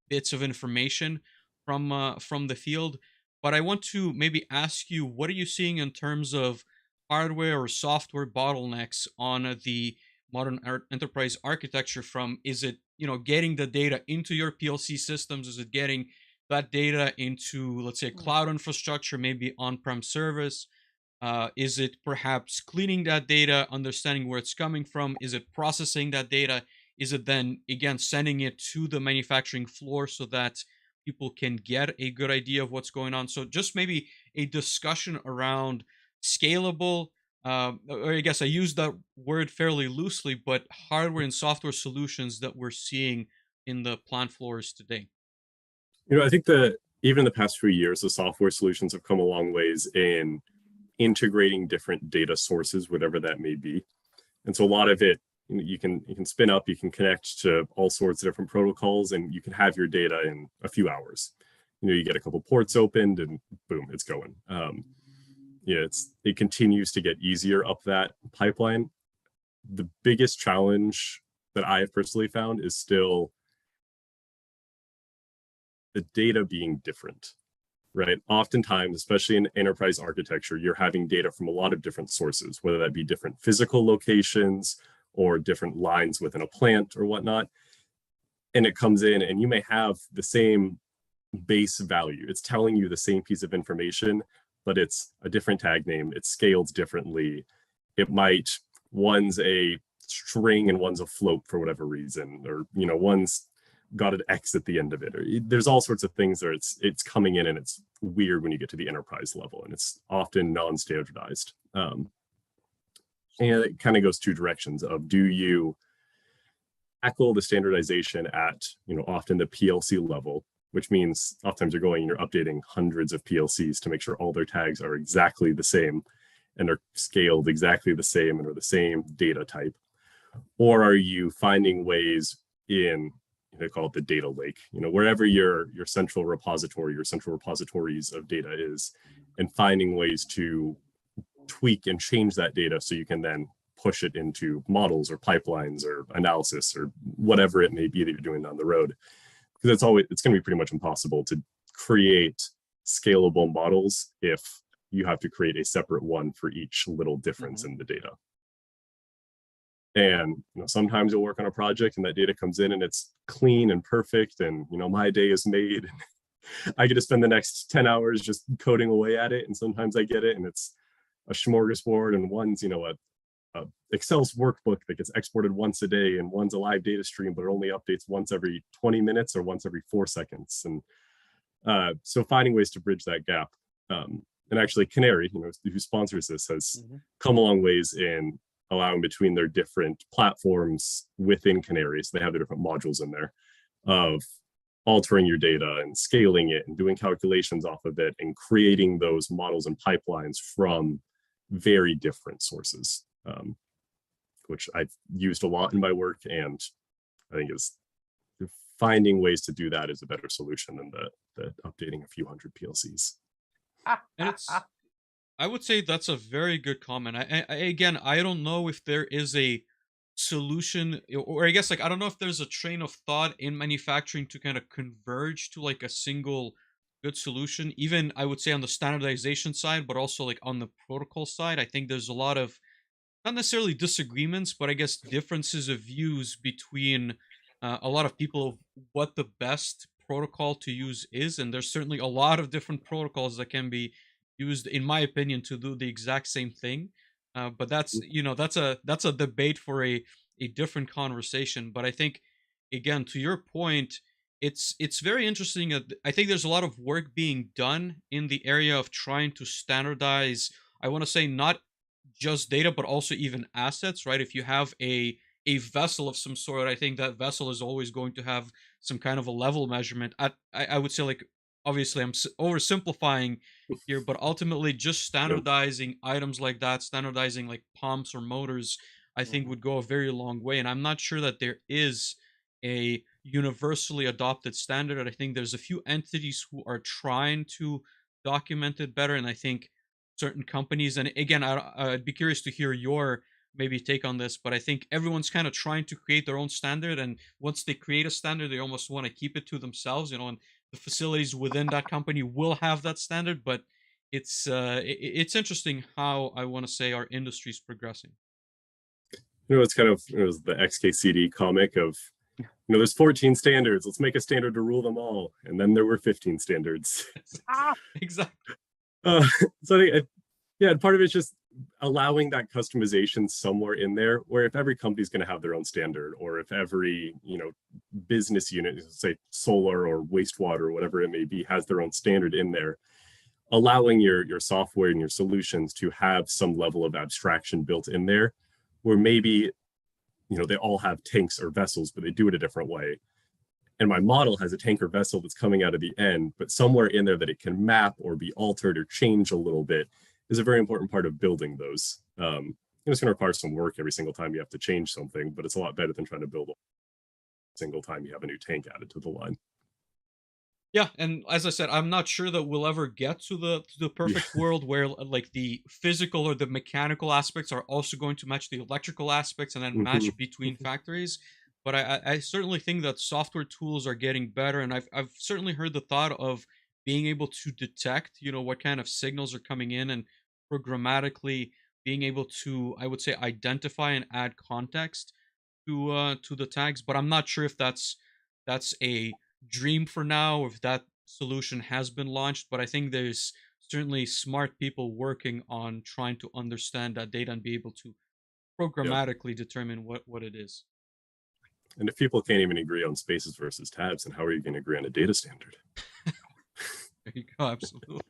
bits of information from the field. But I want to maybe ask you, what are you seeing in terms of hardware or software bottlenecks on the modern enterprise architecture? From, is it getting the data into your PLC systems? Is it getting that data into, let's say, cloud infrastructure, maybe on-prem service? Is it perhaps cleaning that data, understanding where it's coming from? Is it processing that data? Is it then, again, sending it to the manufacturing floor so that people can get a good idea of what's going on? So just maybe a discussion around scalable, or I guess I use that word fairly loosely, but hardware and software solutions that we're seeing in the plant floors today. I think that even in the past few years, the software solutions have come a long ways in integrating different data sources, whatever that may be. And so a lot of it, you can spin up, you can connect to all sorts of different protocols, and you can have your data in a few hours. You get a couple ports opened, and boom, it's going. It continues to get easier up that pipeline. The biggest challenge that I have personally found is still the data being different, right? Oftentimes, especially in enterprise architecture, you're having data from a lot of different sources, whether that be different physical locations or different lines within a plant or whatnot. And it comes in and you may have the same base value. It's telling you the same piece of information, but it's a different tag name. It's scaled differently. It might, one's a string and one's a float for whatever reason, or one's got an X at the end of it. Or there's all sorts of things where it's coming in and it's weird when you get to the enterprise level, and it's often non-standardized. And it kind of goes two directions of, do you tackle the standardization at often the PLC level, which means oftentimes you're updating hundreds of PLCs to make sure all their tags are exactly the same and are scaled exactly the same and are the same data type? Or are you finding ways in, they call it the data lake, wherever your central repository, your central repositories of data is, and finding ways to tweak and change that data so you can then push it into models or pipelines or analysis or whatever it may be that you're doing down the road. Because it's going to be pretty much impossible to create scalable models if you have to create a separate one for each little difference in the data. And sometimes you'll work on a project and that data comes in and it's clean and perfect, and my day is made. I get to spend the next 10 hours just coding away at it, and sometimes I get it and it's a smorgasbord, and one's a Excel's workbook that gets exported once a day, and one's a live data stream but it only updates once every 20 minutes or once every 4 seconds. And so finding ways to bridge that gap. And actually Canary, who sponsors this, has come a long ways in allowing between their different platforms within Canary. So they have the different modules in there of altering your data and scaling it and doing calculations off of it and creating those models and pipelines from very different sources, which I've used a lot in my work. And I think is finding ways to do that is a better solution than the updating a few hundred PLCs. And I would say that's a very good comment. Again, I don't know if there is a solution, or I guess I don't know if there's a train of thought in manufacturing to kind of converge to a single good solution. Even I would say on the standardization side, but also on the protocol side, I think there's a lot of not necessarily disagreements, but I guess differences of views between a lot of people of what the best protocol to use is. And there's certainly a lot of different protocols that can be used, in my opinion, to do the exact same thing. But that's that's a debate for a different conversation. But I think, again, to your point, it's very interesting. I think there's a lot of work being done in the area of trying to standardize. I want to say not just data, but also even assets. Right? If you have a vessel of some sort, I think that vessel is always going to have some kind of a level measurement. I would say, obviously I'm oversimplifying here, but ultimately just standardizing items like that, standardizing pumps or motors, I think would go a very long way. And I'm not sure that there is a universally adopted standard. And I think there's a few entities who are trying to document it better. And I think certain companies, and again, I'd be curious to hear your maybe take on this, but I think everyone's kind of trying to create their own standard. And once they create a standard, they almost want to keep it to themselves, and the facilities within that company will have that standard. But it's interesting how, I want to say, our industry is progressing. It's kind of, it was the XKCD comic of, there's 14 standards, let's make a standard to rule them all. And then there were 15 standards. Exactly. So I think, yeah, part of it's just allowing that customization somewhere in there, where if every company's going to have their own standard, or if every business unit, say solar or wastewater or whatever it may be, has their own standard in there, allowing your software and your solutions to have some level of abstraction built in there, where maybe they all have tanks or vessels, but they do it a different way. And my model has a tank or vessel that's coming out of the end, but somewhere in there that it can map or be altered or change a little bit is a very important part of building those. It's going to require some work every single time you have to change something, but it's a lot better than trying to build a single time you have a new tank added to the line. Yeah, and as I said, I'm not sure that we'll ever get to the perfect world where the physical or the mechanical aspects are also going to match the electrical aspects and then match between factories. But I certainly think that software tools are getting better, and I've certainly heard the thought of being able to detect what kind of signals are coming in and programmatically being able to, I would say, identify and add context to the tags. But I'm not sure if that's a dream for now, or if that solution has been launched. But I think there's certainly smart people working on trying to understand that data and be able to Yep. programmatically determine what it is. And if people can't even agree on spaces versus tabs, then how are you going to agree on a data standard? There you go. Absolutely.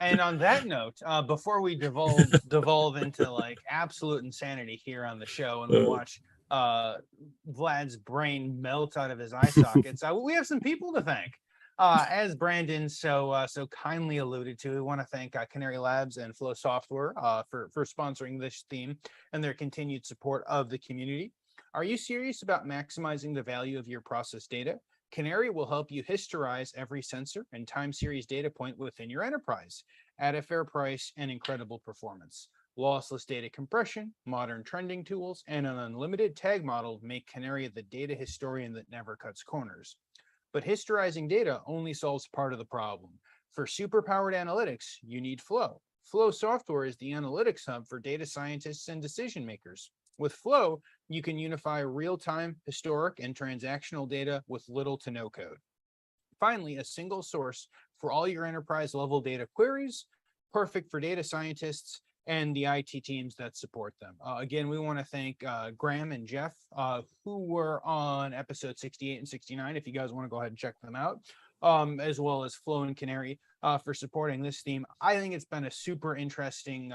And on that note, before we devolve into like absolute insanity here on the show, and we watch Vlad's brain melt out of his eye sockets, we have some people to thank. As Brandon so kindly alluded to, we want to thank Canary Labs and Flow Software for sponsoring this theme and their continued support of the community. Are you serious about maximizing the value of your process data? Canary will help you historize every sensor and time series data point within your enterprise at a fair price and incredible performance. Lossless data compression, modern trending tools, and an unlimited tag model make Canary the data historian that never cuts corners. But historizing data only solves part of the problem. For superpowered analytics, you need Flow. Flow Software is the analytics hub for data scientists and decision makers. With Flow, you can unify real-time, historic, and transactional data with little to no code. Finally, a single source for all your enterprise-level data queries, perfect for data scientists and the IT teams that support them. Again, we want to thank Graham and Jeff, who were on episode 68 and 69, if you guys want to go ahead and check them out, as well as Flo and Canary for supporting this theme. I think it's been a super interesting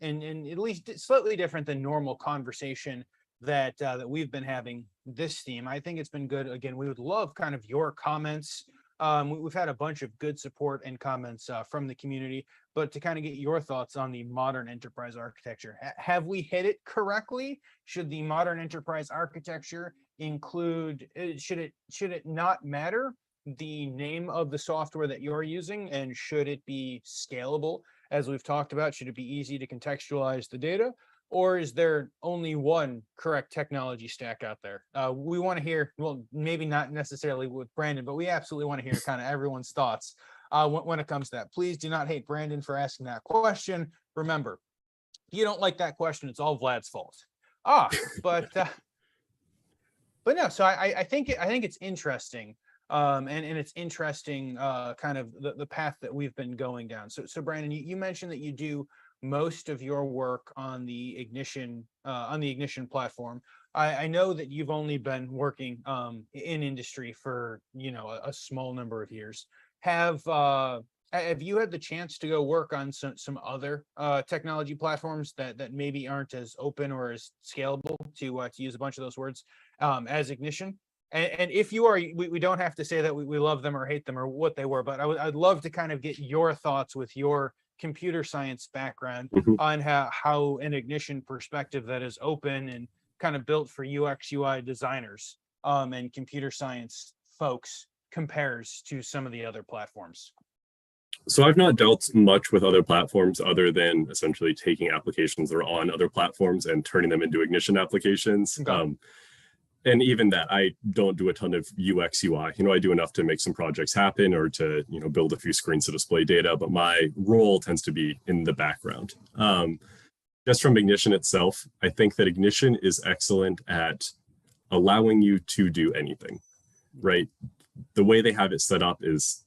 and at least slightly different than normal conversation that we've been having this theme. I think it's been good. Again, we would love kind of your comments. We've had a bunch of good support and comments from the community, but to kind of get your thoughts on the modern enterprise architecture. Have we hit it correctly? Should the modern enterprise architecture include, should it not matter the name of the software that you're using, and should it be scalable? As we've talked about, should it be easy to contextualize the data? Or is there only one correct technology stack out there? We want to hear, well, maybe not necessarily with Brandon, but we absolutely want to hear kind of everyone's thoughts when it comes to that. Please do not hate Brandon for asking that question. Remember, if you don't like that question, it's all Vlad's fault. But no, so I think it's interesting. And it's interesting kind of the path that we've been going down. So Brandon, you mentioned that you do most of your work on the Ignition platform. I know that you've only been working in industry for a small number of years. Have you had the chance to go work on some other technology platforms that maybe aren't as open or as scalable, to use a bunch of those words, as Ignition? And if you are, we don't have to say that we love them or hate them or what they were, but I'd love to kind of get your thoughts with your computer science background on how an Ignition perspective that is open and kind of built for UX UI designers and computer science folks compares to some of the other platforms. So I've not dealt much with other platforms other than essentially taking applications that are on other platforms and turning them into Ignition applications. Okay. And even that, I don't do a ton of UX UI. I do enough to make some projects happen or to, build a few screens to display data, but my role tends to be in the background. Just from Ignition itself, I think that Ignition is excellent at allowing you to do anything, right? The way they have it set up is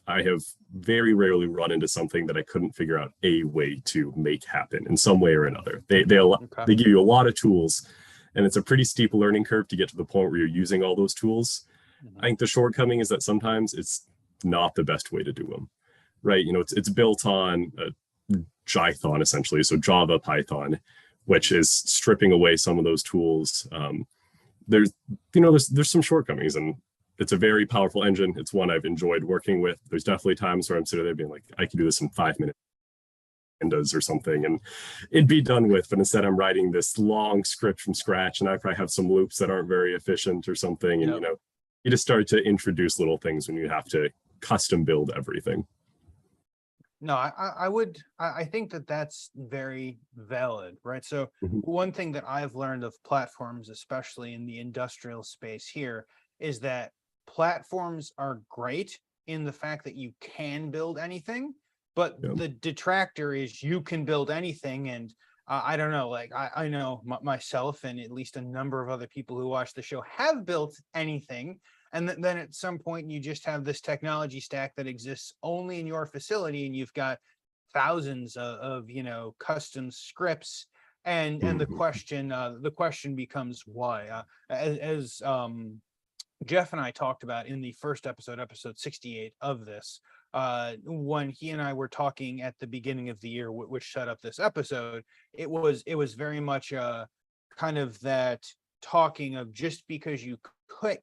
I have very rarely run into something that I couldn't figure out a way to make happen in some way or another. They give you a lot of tools, and it's a pretty steep learning curve to get to the point where you're using all those tools. I think the shortcoming is that sometimes it's not the best way to do them, right? It's built on Python essentially, so Java, Python, which is stripping away some of those tools. There's some shortcomings, and it's a very powerful engine. It's one I've enjoyed working with. There's definitely times where I'm sitting there being like, I could do this in 5 minutes. Or something and it'd be done with, but instead I'm writing this long script from scratch, and I probably have some loops that aren't very efficient or something. And you just start to introduce little things when you have to custom build everything. No, I think that that's very valid, right? So one thing that I've learned of platforms, especially in the industrial space here, is that platforms are great in the fact that you can build anything. But the detractor is you can build anything, and I don't know, like I know myself and at least a number of other people who watch the show have built anything. And then at some point you just have this technology stack that exists only in your facility, and you've got thousands of custom scripts. And Mhm. the question becomes why. As Jeff and I talked about in the first episode, episode 68 of this, when he and I were talking at the beginning of the year, which set up this episode, it was very much kind of that talking of just because you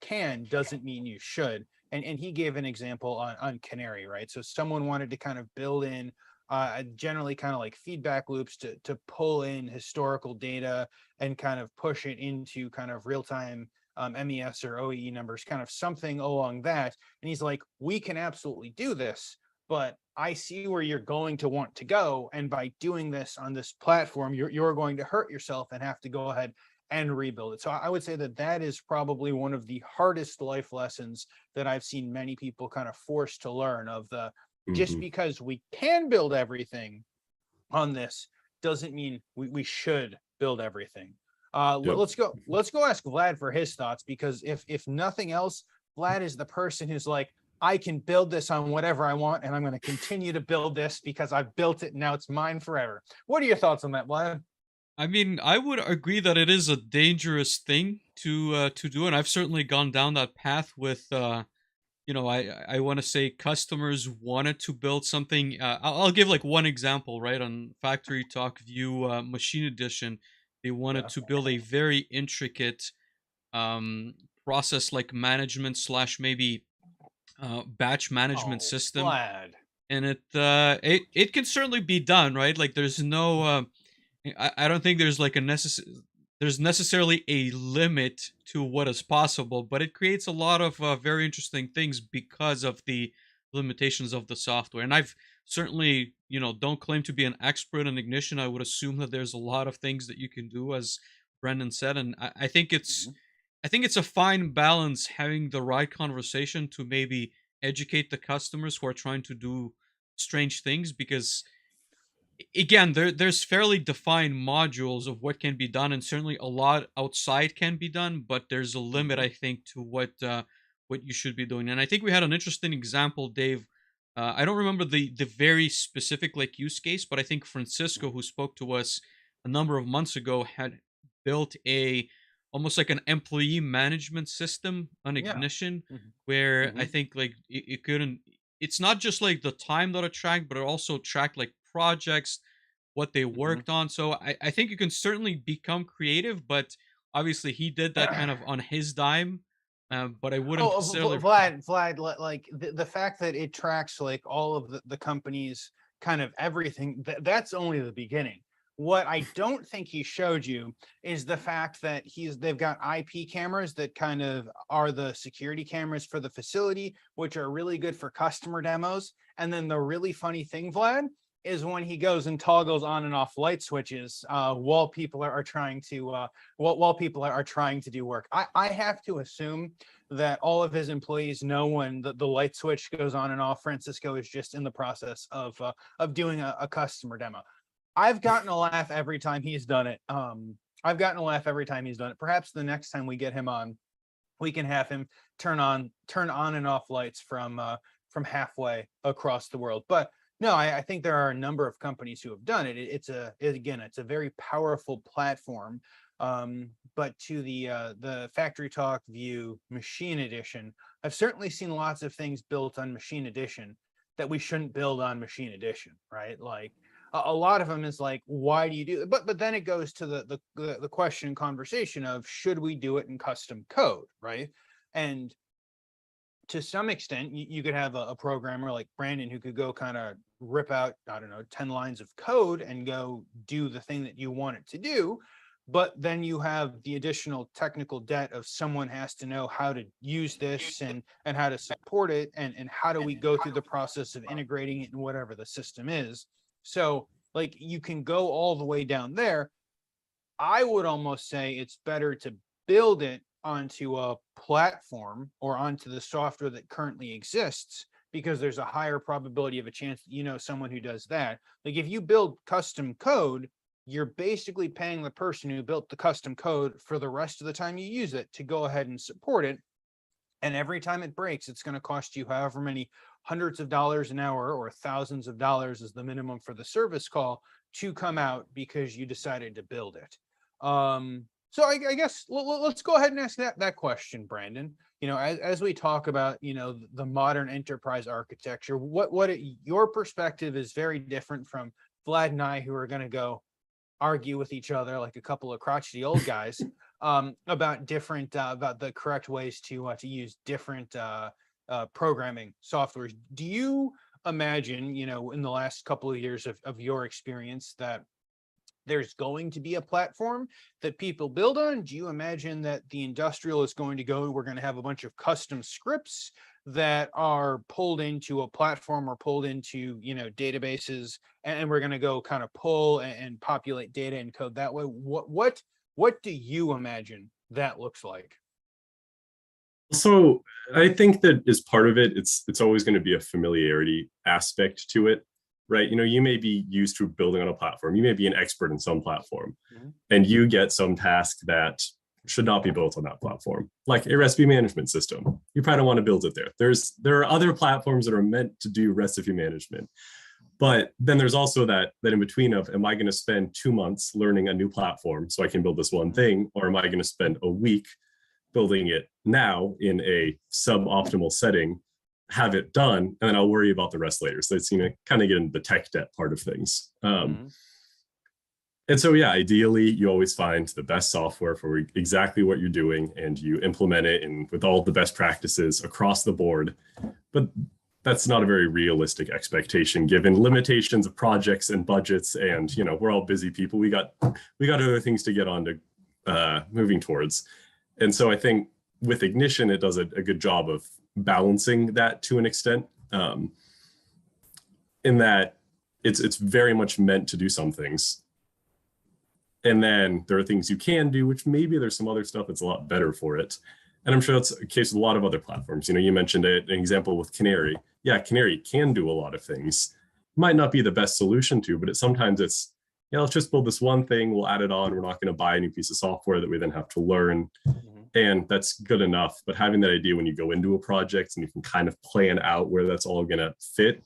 can doesn't mean you should. And he gave an example on Canary, right? So someone wanted to kind of build in generally kind of like feedback loops to pull in historical data and kind of push it into kind of real time MES or OEE numbers, kind of something along that. And he's like, we can absolutely do this, but I see where you're going to want to go. And by doing this on this platform, you're going to hurt yourself and have to go ahead and rebuild it. So I would say that that is probably one of the hardest life lessons that I've seen many people kind of forced to learn, of the just Mhm. because we can build everything on this doesn't mean we should build everything. Yep. Let's go ask Vlad for his thoughts, because if nothing else, Vlad is the person who's like, I can build this on whatever I want, and I'm going to continue to build this because I've built it and now it's mine forever. What are your thoughts on that, Vlad? I mean, I would agree that it is a dangerous thing to do, and I've certainly gone down that path with I want to say customers wanted to build something. I'll give like one example, right? On Factory Talk View Machine Edition, they wanted Yeah. to build a very intricate um, process like management slash maybe batch management Oh, system, Vlad. and it can certainly be done, right? Like there's no I don't think there's like there's necessarily a limit to what is possible, but it creates a lot of very interesting things because of the limitations of the software. And I've certainly, don't claim to be an expert in Ignition. I would assume that there's a lot of things that you can do, as Brendan said, and I think Mhm. it's a fine balance having the right conversation to maybe educate the customers who are trying to do strange things, because again, there's fairly defined modules of what can be done, and certainly a lot outside can be done, but there's a limit, Mhm. I think, to what you should be doing. And I think we had an interesting example, Dave. I don't remember the very specific like use case, but I think Francisco, who spoke to us a number of months ago, had built a almost like an employee management system on Yeah. Ignition, Mhm. where I Mhm. think like it couldn't, it's not just like the time that it tracked, but it also tracked like projects, what they Mhm. worked on. So I think you can certainly become creative, but obviously he did that kind of on his dime. But I wouldn't Oh, necessarily. Vlad, like the fact that it tracks like all of the company's kind of everything, that's only the beginning. What I don't think he showed you is the fact that they've got IP cameras that kind of are the security cameras for the facility, which are really good for customer demos. And then the really funny thing, Vlad, is when he goes and toggles on and off light switches while people are trying to while people are trying to do work. I have to assume that all of his employees know when the light switch goes on and off. Francisco is just in the process of doing a customer demo. I've gotten a laugh every time he's done it. I've gotten a laugh every time he's done it. Perhaps the next time we get him on, we can have him turn on and off lights from halfway across the world. But no, I think there are a number of companies who have done it. Again, it's a very powerful platform. But to the Factory Talk View Machine Edition, I've certainly seen lots of things built on Machine Edition that we shouldn't build on Machine Edition, right? Like a lot of them is like, why do you do it? But then it goes to the question conversation of, should we do it in custom code, right? And to some extent, you could have a programmer like Brandon who could go kind of rip out, I don't know, 10 lines of code and go do the thing that you want it to do. But then you have the additional technical debt of someone has to know how to use this and how to support it, and how do we go through the process of integrating it in whatever the system is. So like you can go all the way down there. I would almost say it's better to build it onto a platform or onto the software that currently exists, because there's a higher probability of a chance that someone who does that. Like if you build custom code, you're basically paying the person who built the custom code for the rest of the time you use it to go ahead and support it. And every time it breaks, it's going to cost you however many hundreds of dollars an hour or thousands of dollars is the minimum for the service call to come out because you decided to build it. So I guess let's go ahead and ask that question, Brandon. As we talk about, the modern enterprise architecture, your perspective is very different from Vlad and I, who are going to go argue with each other like a couple of crotchety old guys about the correct ways to use different programming softwares. Do you imagine, in the last couple of years of your experience, that there's going to be a platform that people build on? Do you imagine that the industrial is going to go, we're going to have a bunch of custom scripts that are pulled into a platform or pulled into, databases, and we're going to go kind of pull and populate data and code that way? What do you imagine that looks like? So I think that as part of it, it's always going to be a familiarity aspect to it, right? You may be used to building on a platform. You may be an expert in some platform, and you get some task that should not be built on that platform, like a recipe management system. You probably don't want to build it there. There are other platforms that are meant to do recipe management. But then there's also that in between of, am I going to spend 2 months learning a new platform so I can build this one thing, or am I going to spend a week building it now in a suboptimal setting, have it done, and then I'll worry about the rest later? So it's kind of get into the tech debt part of things. And so, yeah, ideally, you always find the best software for exactly what you're doing, and you implement it with all the best practices across the board. But that's not a very realistic expectation, given limitations of projects and budgets. And we're all busy people. We got other things to get on to moving towards. And so I think with Ignition, it does a good job of balancing that to an extent, in that it's very much meant to do some things. And then there are things you can do, which maybe there's some other stuff that's a lot better for it. And I'm sure that's the case with a lot of other platforms. You mentioned an example with Canary. Yeah, Canary can do a lot of things. Might not be the best solution to, but sometimes it's, let's just build this one thing, we'll add it on. We're not going to buy a new piece of software that we then have to learn. And that's good enough. But having that idea when you go into a project and you can kind of plan out where that's all going to fit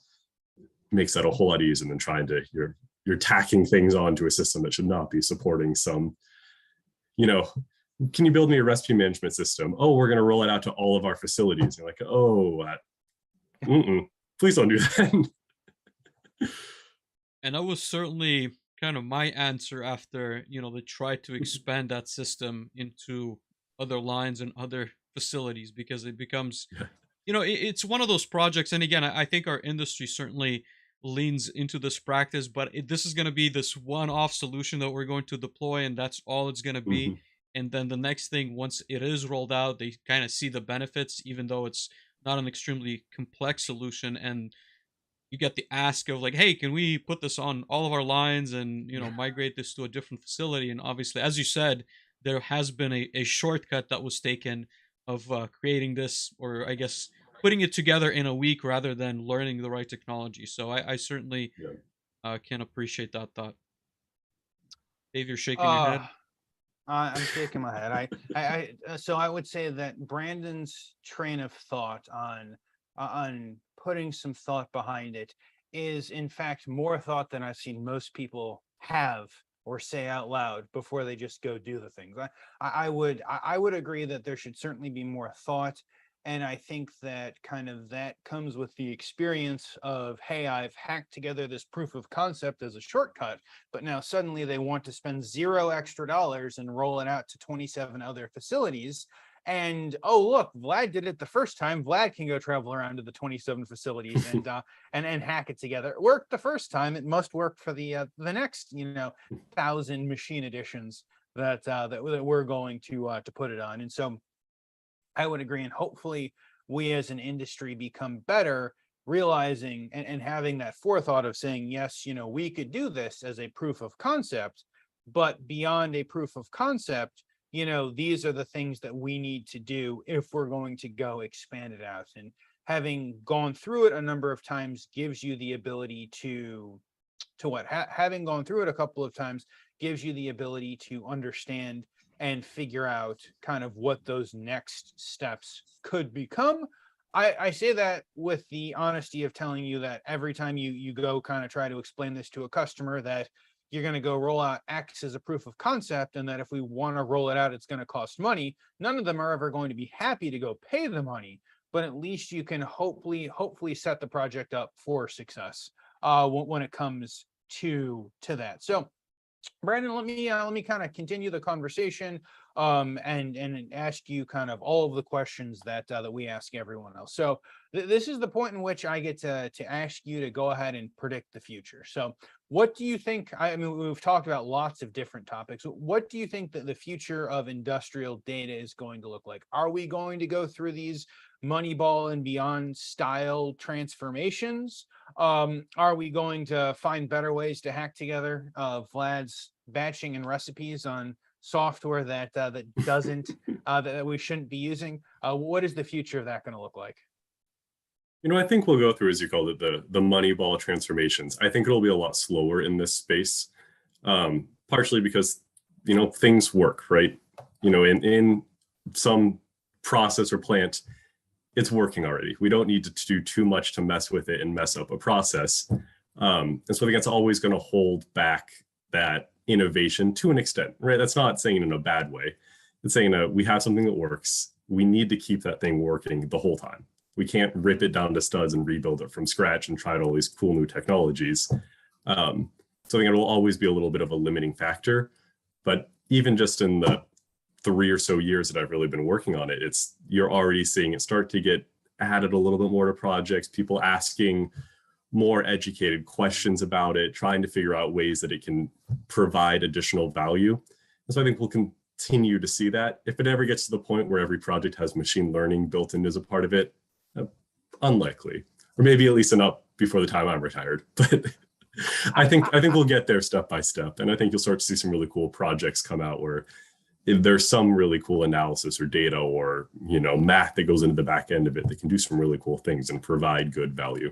makes that a whole lot easier than trying to, you're tacking things onto a system that should not be supporting some, can you build me a recipe management system? Oh, we're going to roll it out to all of our facilities. You're like, oh, please don't do that. And that was certainly kind of my answer after, they tried to expand that system into other lines and other facilities, because it becomes, it's one of those projects. And again, I think our industry certainly leans into this practice, but this is going to be this one-off solution that we're going to deploy, and that's all it's going to be. And then the next thing, once it is rolled out, they kind of see the benefits, even though it's not an extremely complex solution. And you get the ask of like, hey, can we put this on all of our lines and, migrate this to a different facility? And obviously, as you said, there has been a shortcut that was taken of creating this, or I guess putting it together in a week rather than learning the right technology. So I certainly can appreciate that thought. Dave, you're shaking your head. I'm shaking my head. So I would say that Brandon's train of thought on putting some thought behind it is, in fact, more thought than I've seen most people have or say out loud before they just go do the things. I would agree that there should certainly be more thought. And I think that that comes with the experience of, hey, I've hacked together this proof of concept as a shortcut, but now suddenly they want to spend $0 extra and roll it out to 27 other facilities. And, oh, look, Vlad did it the first time. Vlad can go travel around to the 27 facilities and hack it together. It worked the first time. It must work for the next, 1,000 machine editions that we're going to put it on. And so I would agree. And hopefully we as an industry become better, realizing and having that forethought of saying, yes, we could do this as a proof of concept, but beyond a proof of concept, these are the things that we need to do if we're going to go expand it out. And having gone through it a number of times gives you the ability to to what having gone through it a couple of times gives you the ability to understand and figure out kind of what those next steps could become. I say that with the honesty of telling you that every time you go kind of try to explain this to a customer, that you're going to go roll out X as a proof of concept, and that if we want to roll it out, it's going to cost money. None of them are ever going to be happy to go pay the money, but at least you can hopefully set the project up for success when it comes to that. So Brandon, let me kind of continue the conversation and ask you kind of all of the questions that we ask everyone else. So this is the point in which I get to ask you to go ahead and predict the future. So what do you think? I mean, we've talked about lots of different topics. What do you think that the future of industrial data is going to look like? Are we going to go through these Moneyball and beyond style transformations? Are we going to find better ways to hack together Vlad's batching and recipes on software that doesn't that we shouldn't be using? What is the future of that going to look like? I think we'll go through, as you called it, the Moneyball transformations. I think it'll be a lot slower in this space, partially because things work, right? In some process or plant, it's working already. We don't need to do too much to mess with it and mess up a process. And so I think that's always going to hold back that innovation to an extent, right? That's not saying in a bad way. It's saying that we have something that works. We need to keep that thing working the whole time. We can't rip it down to studs and rebuild it from scratch and try all these cool new technologies. So I think it will always be a little bit of a limiting factor. But even just in the 3 or so years that I've really been working on it, you're already seeing it start to get added a little bit more to projects, people asking more educated questions about it, trying to figure out ways that it can provide additional value. And so I think we'll continue to see that. If it ever gets to the point where every project has machine learning built in as a part of it, unlikely, or maybe at least enough before the time I'm retired. But I think we'll get there step by step. And I think you'll start to see some really cool projects come out where if there's some really cool analysis or data or math that goes into the back end of it that can do some really cool things and provide good value.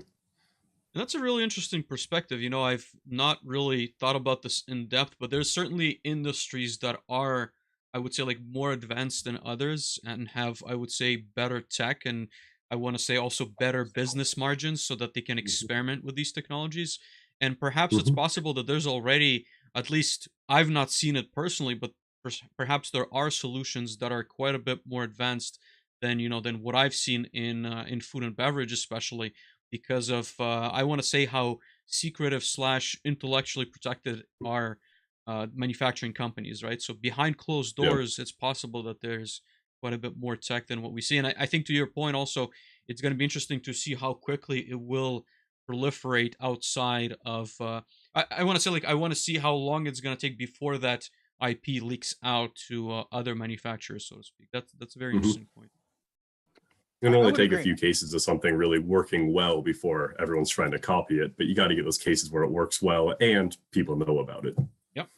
And that's a really interesting perspective. I've not really thought about this in depth, but there's certainly industries that are, I would say, like more advanced than others and have, I would say, better tech, and I want to say also better business margins so that they can experiment with these technologies. And perhaps it's possible that there's already, at least I've not seen it personally, but perhaps there are solutions that are quite a bit more advanced than than what I've seen in food and beverage, especially because of I want to say how secretive / intellectually protected are manufacturing companies, right? So behind closed doors, it's possible that there's quite a bit more tech than what we see. And I think to your point also, it's going to be interesting to see how quickly it will proliferate outside of I want to say, like, I want to see how long it's going to take before that IP leaks out to other manufacturers, so to speak. That's a very interesting point. You can only take a few cases of something really working well before everyone's trying to copy it, but you got to get those cases where it works well and people know about it. Yep.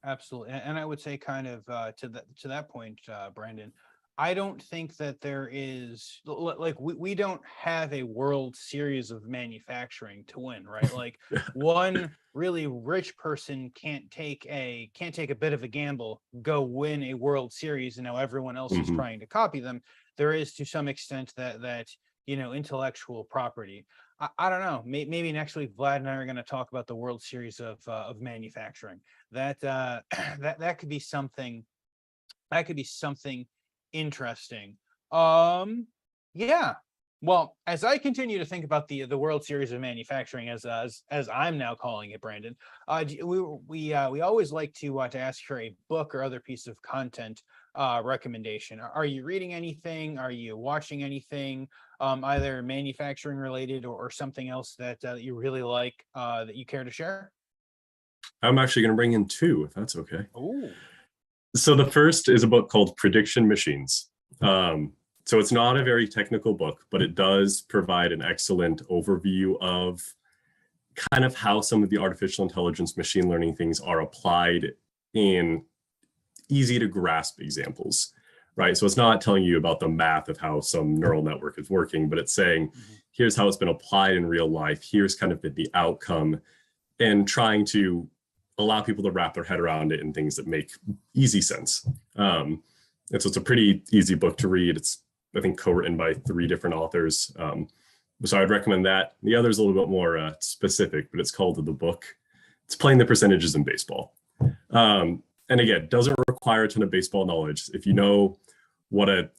Absolutely. And I would say kind of to that point, Brandon, I don't think that there is like we don't have a World Series of manufacturing to win, right? Like one really rich person can't take a bit of a gamble, go win a World Series, and now everyone else is trying to copy them. There is to some extent that intellectual property. I don't know. Maybe next week Vlad and I are going to talk about the World Series of manufacturing. That could be something. That could be something interesting. Yeah. Well, as I continue to think about the World Series of manufacturing, as I'm now calling it, Brandon, we always like to ask for a book or other piece of content recommendation. Are you reading anything? Are you watching anything, either manufacturing related or something else that you really like that you care to share? I'm actually going to bring in two, if that's okay. Oh. So the first is a book called Prediction Machines. So it's not a very technical book, but it does provide an excellent overview of kind of how some of the artificial intelligence, machine learning things are applied in easy to grasp examples, right? So it's not telling you about the math of how some neural network is working, but it's saying, here's how it's been applied in real life. Here's kind of the outcome. and trying to allow people to wrap their head around it in things that make easy sense. And so it's a pretty easy book to read. It's, I think, co-written by 3 different authors. So I'd recommend that. The other is a little bit more specific, but it's called The Book. It's Playing the Percentages in Baseball. And again, doesn't require a ton of baseball knowledge. If you know what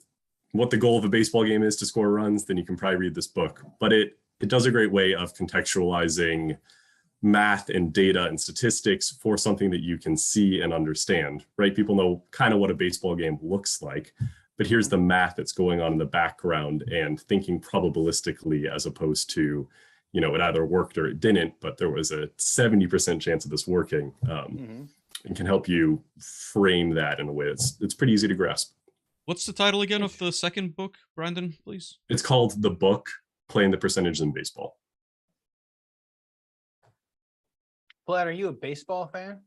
the goal of a baseball game is to score runs, then you can probably read this book. But it does a great way of contextualizing math and data and statistics for something that you can see and understand, right? People know kind of what a baseball game looks like, but here's the math that's going on in the background and thinking probabilistically as opposed to, it either worked or it didn't, but there was a 70% chance of this working, and can help you frame that in a way it's pretty easy to grasp. What's the title again of the second book, Brandon, please? It's called The Book, Playing the Percentages in Baseball. Vlad, are you a baseball fan?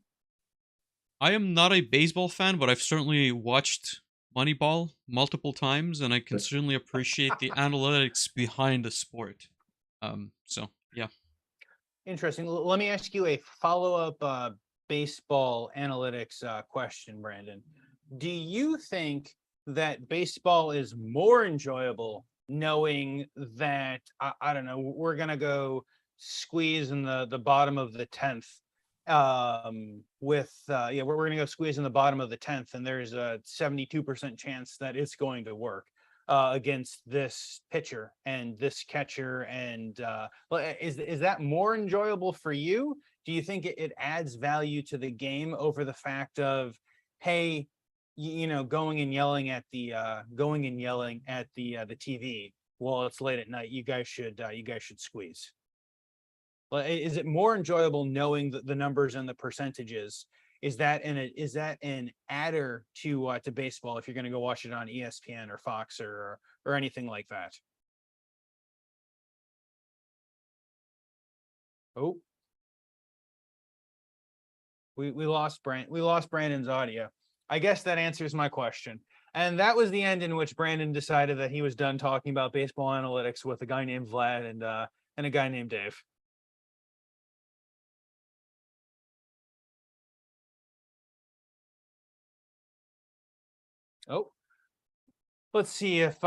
I am not a baseball fan, but I've certainly watched Moneyball multiple times, and I can certainly appreciate the analytics behind the sport. So yeah. Interesting. Let me ask you a follow-up baseball analytics question, Brandon. Do you think that baseball is more enjoyable knowing that, I don't know, we're going to go squeeze in the bottom of the 10th we're going to go squeeze in the bottom of the 10th, and there's a 72% chance that it's going to work against this pitcher and this catcher, and is that more enjoyable for you? Do you think it adds value to the game over the fact of, hey, going and yelling at the TV while it's late at night, you guys should squeeze? Is it more enjoyable knowing the numbers and the percentages? Is that an adder to baseball if you're going to go watch it on ESPN or Fox or anything like that? Oh, we lost Brandon's audio. I guess that answers my question. And that was the end in which Brandon decided that he was done talking about baseball analytics with a guy named Vlad and a guy named Dave. Oh, let's see if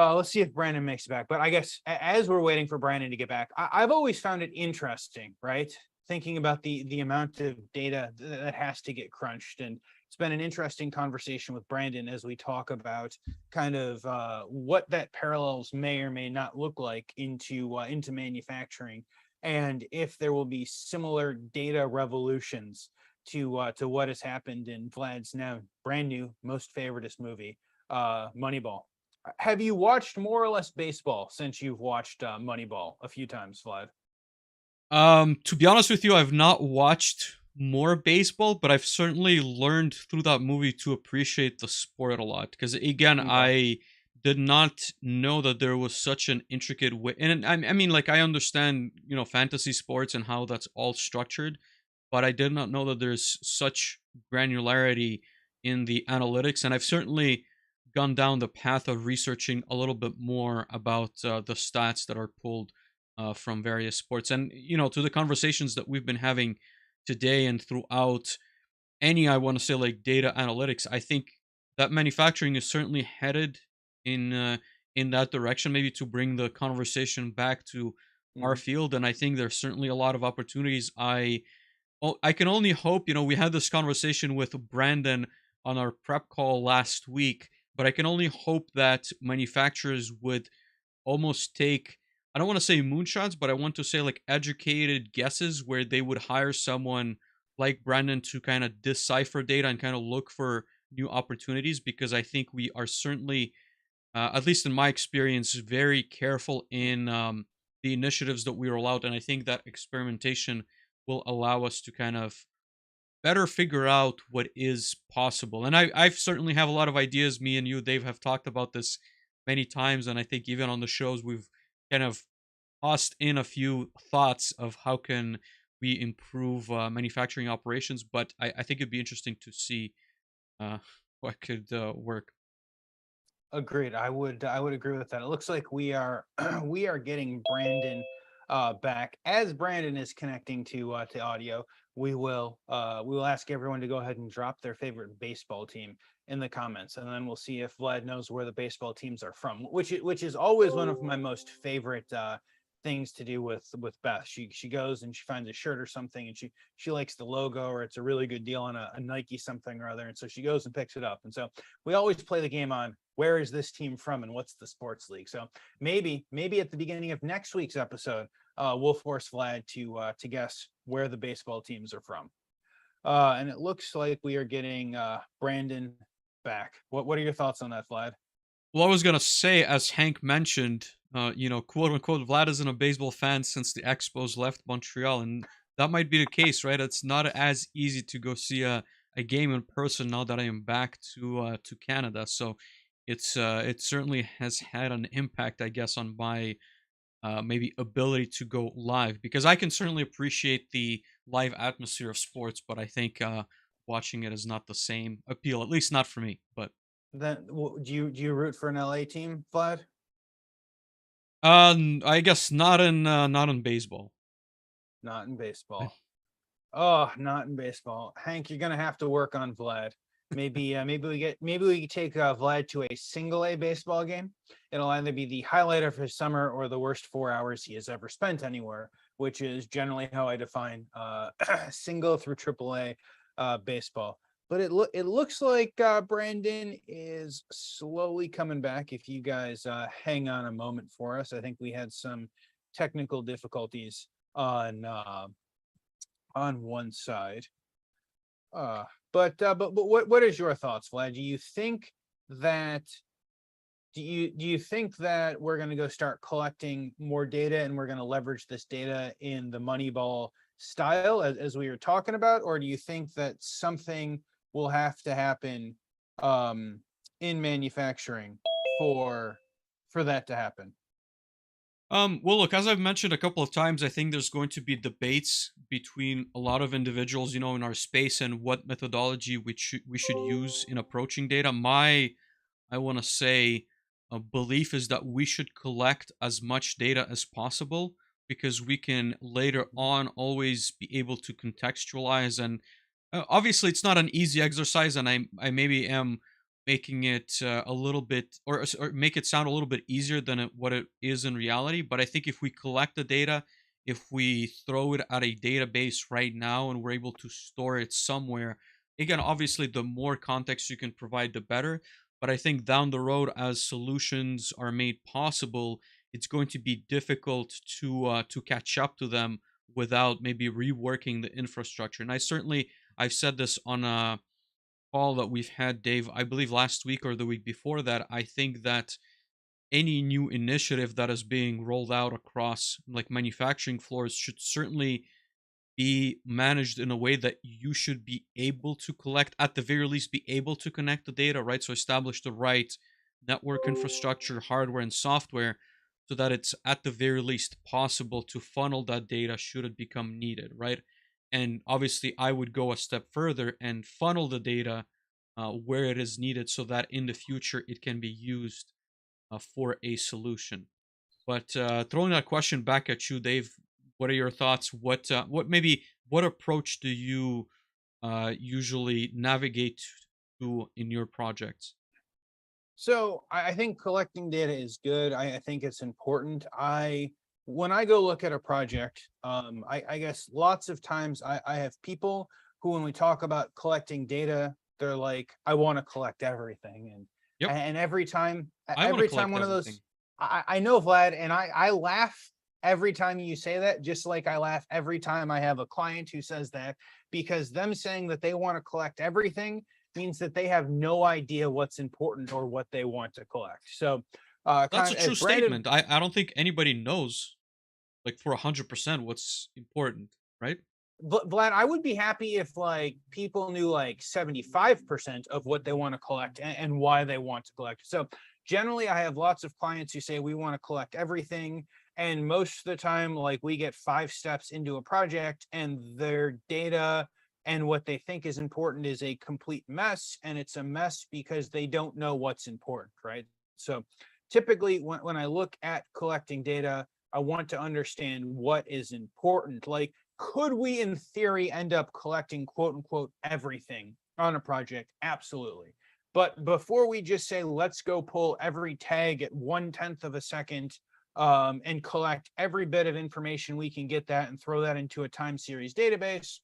Brandon makes it back. But I guess as we're waiting for Brandon to get back, I've always found it interesting, right? Thinking about the amount of data that has to get crunched, and it's been an interesting conversation with Brandon as we talk about kind of what that parallels may or may not look like into manufacturing, and if there will be similar data revolutions to what has happened in Vlad's now brand new most favoritist movie, Moneyball. Have you watched more or less baseball since you've watched Moneyball a few times, Vlad? To be honest with you, I've not watched more baseball, but I've certainly learned through that movie to appreciate the sport a lot. Because again, Okay. I did not know that there was such an intricate way. And I mean, like, I understand, fantasy sports and how that's all structured, but I did not know that there's such granularity in the analytics. And I've certainly gone down the path of researching a little bit more about the stats that are pulled from various sports. And, to the conversations that we've been having today and throughout any, I want to say, like, data analytics, I think that manufacturing is certainly headed in that direction, maybe to bring the conversation back to our field. And I think there's certainly a lot of opportunities. I can only hope, we had this conversation with Brandon on our prep call last week, but I can only hope that manufacturers would almost take, I don't want to say moonshots, but I want to say like educated guesses where they would hire someone like Brandon to kind of decipher data and kind of look for new opportunities, because I think we are certainly, at least in my experience, very careful in the initiatives that we roll out. And I think that experimentation will allow us to kind of better figure out what is possible. And I've certainly have a lot of ideas. Me and you, Dave, have talked about this many times, and I think even on the shows we've kind of tossed in a few thoughts of how can we improve manufacturing operations. But I think it'd be interesting to see what could work. Agreed. I would agree with that. It looks like we are we are getting Brandon back. As Brandon is connecting to audio, we will ask everyone to go ahead and drop their favorite baseball team in the comments, and then we'll see if Vlad knows where the baseball teams are from, which is always one of my most favorite things to do with Beth. She goes and she finds a shirt or something, and she likes the logo, or it's a really good deal on a Nike something or other, and so she goes and picks it up. And so we always play the game on where is this team from and what's the sports league. So maybe at the beginning of next week's episode, we'll force Vlad to guess where the baseball teams are from. And it looks like we are getting Brandon back. What are your thoughts on that, Vlad? Well, I was gonna say, as Hank mentioned, quote unquote, Vlad isn't a baseball fan since the Expos left Montreal, and that might be the case, right? It's not as easy to go see a game in person now that I am back to Canada. So it certainly has had an impact, I guess, on my maybe ability to go live, because I can certainly appreciate the live atmosphere of sports, but I think watching it is not the same appeal, at least not for me. But Then do you root for an LA team, Vlad? I guess not in baseball. Not in I- baseball. Oh, not in baseball. Hank, you're gonna have to work on Vlad. Maybe we take Vlad to a single A baseball game. It'll either be the highlight of his summer or the worst 4 hours he has ever spent anywhere, which is generally how I define single through triple A baseball. But it looks like Brandon is slowly coming back. If you guys hang on a moment for us, I think we had some technical difficulties on one side. But what is your thoughts, Vlad? That do you think that we're going to go start collecting more data, and we're going to leverage this data in the Moneyball style as we were talking about, or do you think that something will have to happen in manufacturing for that to happen? Well, look, as I've mentioned a couple of times, I think there's going to be debates between a lot of individuals, in our space, and what methodology we should use in approaching data. I want to say, a belief is that we should collect as much data as possible, because we can later on always be able to contextualize. And obviously, it's not an easy exercise, and I maybe am making it a little bit, or make it sound a little bit easier than what it is in reality. But I think if we collect the data, if we throw it at a database right now, and we're able to store it somewhere, again, obviously, the more context you can provide, the better. But I think down the road, as solutions are made possible, it's going to be difficult to catch up to them without maybe reworking the infrastructure. And I've said this on a call that we've had, Dave, I believe last week or the week before that. I think that any new initiative that is being rolled out across like manufacturing floors should certainly be managed in a way that you should be able to collect, at the very least, be able to connect the data, right? So establish the right network infrastructure, hardware, and software, so that it's at the very least possible to funnel that data should it become needed, right? And obviously, I would go a step further and funnel the data where it is needed, so that in the future it can be used for a solution. But throwing that question back at you, Dave, what are your thoughts? What approach do you usually navigate to in your projects? So I think collecting data is good. I think it's important. When I go look at a project, I guess lots of times I have people who, when we talk about collecting data, they're like, I want to collect everything. Yep, And every time, I want to collect one of everything. those, I know, Vlad, and I laugh every time you say that, just like I laugh every time I have a client who says that, because them saying that they want to collect everything means that they have no idea what's important or what they want to collect. So, That's kind a of as true Brandon, statement. I don't think anybody knows, like, for 100% what's important, right? Vlad, I would be happy if like people knew like 75% of what they want to collect and why they want to collect. So generally, I have lots of clients who say we want to collect everything. And most of the time, like we get 5 steps into a project and their data and what they think is important is a complete mess. And it's a mess because they don't know what's important, right? So typically when I look at collecting data, I want to understand what is important. Like, could we in theory end up collecting quote unquote everything on a project? Absolutely. But before we just say, let's go pull every tag at 1/10 of a second and collect every bit of information we can get that and throw that into a time series database,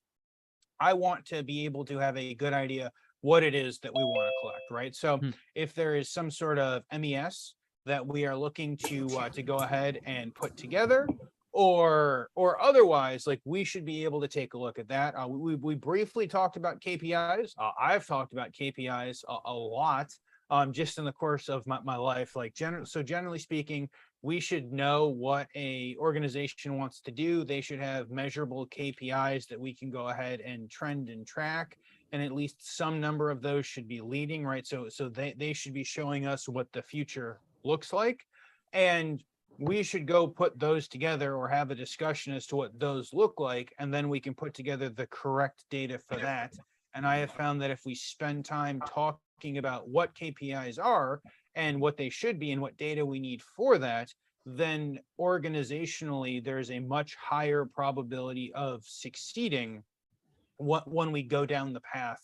I want to be able to have a good idea what it is that we want to collect, right? So Hmm. if there is some sort of MES that we are looking to go ahead and put together, or otherwise, like, we should be able to take a look at that. We briefly talked about KPIs. I've talked about KPIs a lot just in the course of my life. Like, generally speaking, we should know what a organization wants to do. They should have measurable KPIs that we can go ahead and trend and track, and at least some number of those should be leading, right? So they should be showing us what the future looks like, and we should go put those together or have a discussion as to what those look like, and then we can put together the correct data for that. And I have found that if we spend time talking about what KPIs are and what they should be and what data we need for that, then organizationally there's a much higher probability of succeeding when we go down the path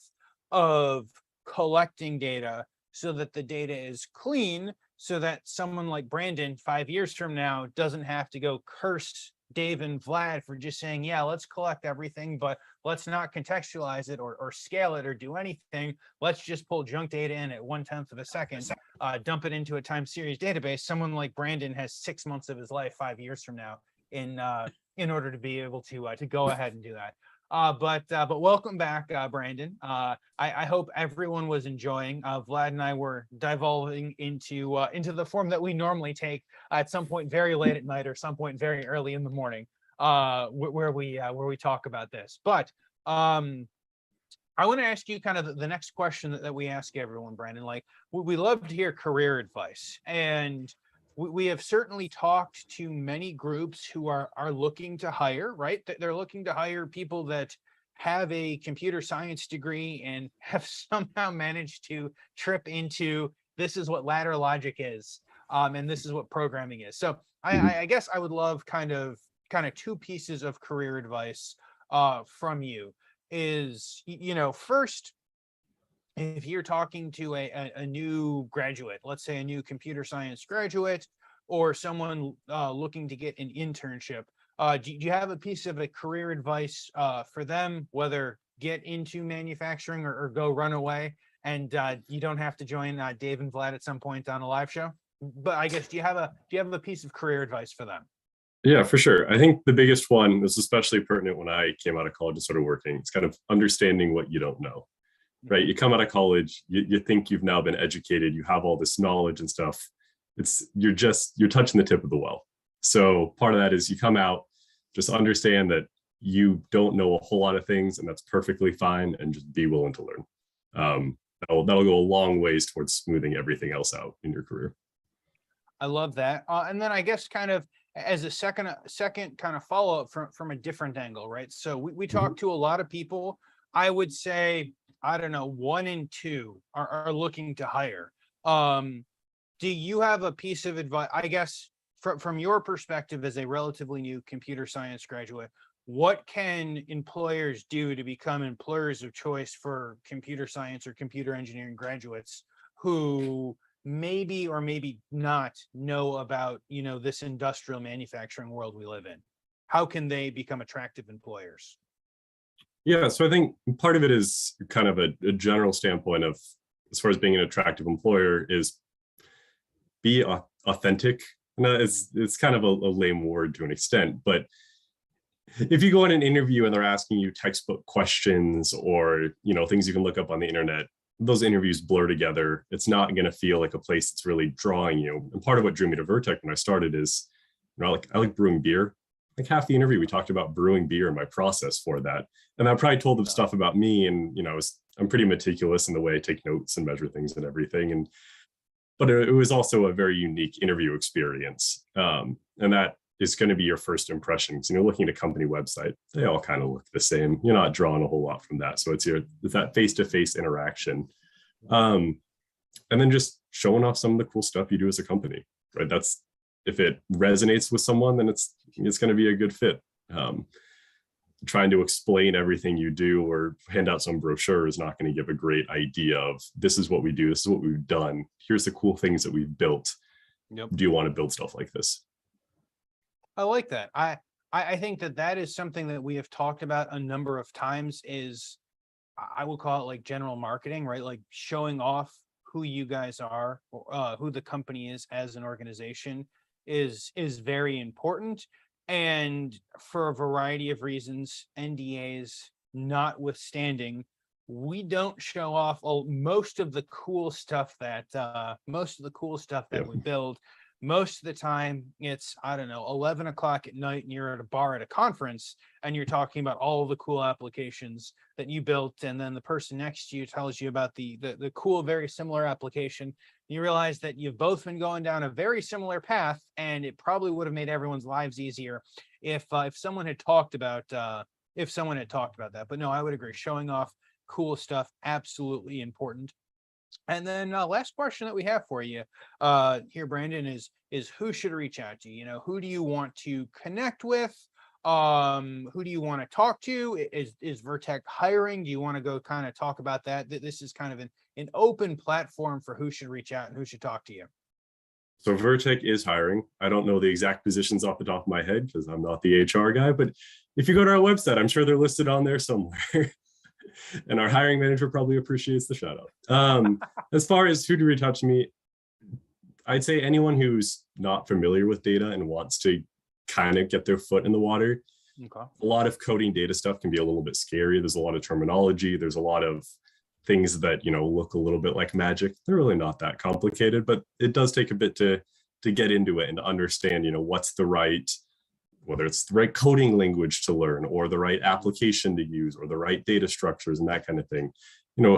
of collecting data so that the data is clean, so that someone like Brandon 5 years from now doesn't have to go curse Dave and Vlad for just saying, yeah, let's collect everything, but let's not contextualize it or scale it or do anything. Let's just pull junk data in at 1/10 of a second, dump it into a time series database. Someone like Brandon has 6 months of his life 5 years from now in order to be able to go ahead and do that. But welcome back, Brandon. I hope everyone was enjoying. Vlad and I were divulging into the form that we normally take at some point very late at night or some point very early in the morning, where we talk about this. But I want to ask you kind of the next question that we ask everyone, Brandon. Like, we love to hear career advice, and we have certainly talked to many groups who are looking to hire, right? They're looking to hire people that have a computer science degree and have somehow managed to trip into, this is what ladder logic is, and this is what programming is. So I guess I would love kind of two pieces of career advice from you. Is, first, if you're talking to a new graduate, let's say a new computer science graduate, or someone looking to get an internship, do you have a piece of a career advice for them, whether get into manufacturing or go run away, and you don't have to join Dave and Vlad at some point on a live show? But I guess, do you have a piece of career advice for them? Yeah, for sure. I think the biggest one is especially pertinent when I came out of college and started working. It's kind of understanding what you don't know, right? You come out of college, you think you've now been educated, you have all this knowledge and stuff. You're touching the tip of the well. So part of that is you come out, just understand that you don't know a whole lot of things, and that's perfectly fine, and just be willing to learn. That'll go a long ways towards smoothing everything else out in your career. I love that. And then I guess kind of as a second kind of follow up from a different angle, right? So we talk to a lot of people. I would say, I don't know, 1 in 2 are looking to hire. Do you have a piece of advice, I guess, from your perspective as a relatively new computer science graduate? What can employers do to become employers of choice for computer science or computer engineering graduates who maybe or maybe not know about, this industrial manufacturing world we live in? How can they become attractive employers? Yeah, so I think part of it is kind of a general standpoint of, as far as being an attractive employer, is be authentic. No, it's kind of a lame word to an extent, but if you go in an interview and they're asking you textbook questions or things you can look up on the internet, those interviews blur together. It's not going to feel like a place that's really drawing you. And part of what drew me to Vertec when I started is, I like brewing beer. Like half the interview, we talked about brewing beer and my process for that. And I probably told them stuff about me, and I'm pretty meticulous in the way I take notes and measure things and everything. But it was also a very unique interview experience, and that is going to be your first impression. So looking at a company website, they all kind of look the same. You're not drawing a whole lot from that. So it's that face-to-face interaction. And then just showing off some of the cool stuff you do as a company, right? That's if it resonates with someone, then it's going to be a good fit. Trying to explain everything you do or hand out some brochure is not going to give a great idea of this is what we do, this is what we've done, here's the cool things that we've built. Yep. Do you want to build stuff like this? I like that. I think that is something that we have talked about a number of times, is I will call it like general marketing, right? Like showing off who you guys are, who the company is as an organization is very important. And for a variety of reasons, NDAs notwithstanding, we don't show off most of the cool stuff that we build. Most of the time it's, I don't know, 11 o'clock at night and you're at a bar at a conference and you're talking about all of the cool applications that you built. And then the person next to you tells you about the cool, very similar application. You realize that you've both been going down a very similar path, and it probably would have made everyone's lives easier if someone had talked about that. But no, I would agree. Showing off cool stuff, absolutely important. And then last question that we have for you here, Brandon, is who should reach out to? You know, who do you want to connect with? Who do you want to talk to? Is vertec hiring? Do you want to go kind of talk about that? This is kind of an open platform for who should reach out and who should talk to you. So vertec is hiring. I don't know the exact positions off the top of my head because I'm not the HR guy, but if you go to our website, I'm sure they're listed on there somewhere. And our hiring manager probably appreciates the shout out. As far as who to reach out to me, I'd say anyone who's not familiar with data and wants to kind of get their foot in the water. Okay. A lot of coding data stuff can be a little bit scary. There's a lot of terminology. There's a lot of things that, look a little bit like magic. They're really not that complicated, but it does take a bit to get into it and to understand, what's the right, whether it's the right coding language to learn or the right application to use or the right data structures and that kind of thing.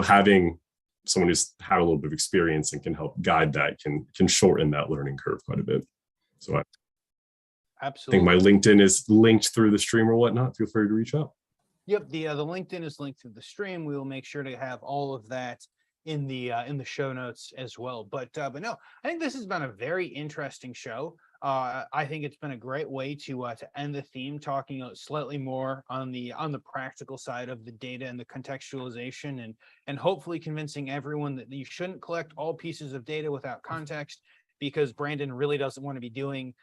Having someone who's had a little bit of experience and can help guide that can shorten that learning curve quite a bit. So I Absolutely. think my LinkedIn is linked through the stream or whatnot. Feel free to reach out. Yep, the LinkedIn is linked through the stream. We will make sure to have all of that in the show notes as well. But no, I think this has been a very interesting show. I think it's been a great way to end the theme, talking slightly more on the practical side of the data and the contextualization, and hopefully convincing everyone that you shouldn't collect all pieces of data without context, because Brandon really doesn't want to be doing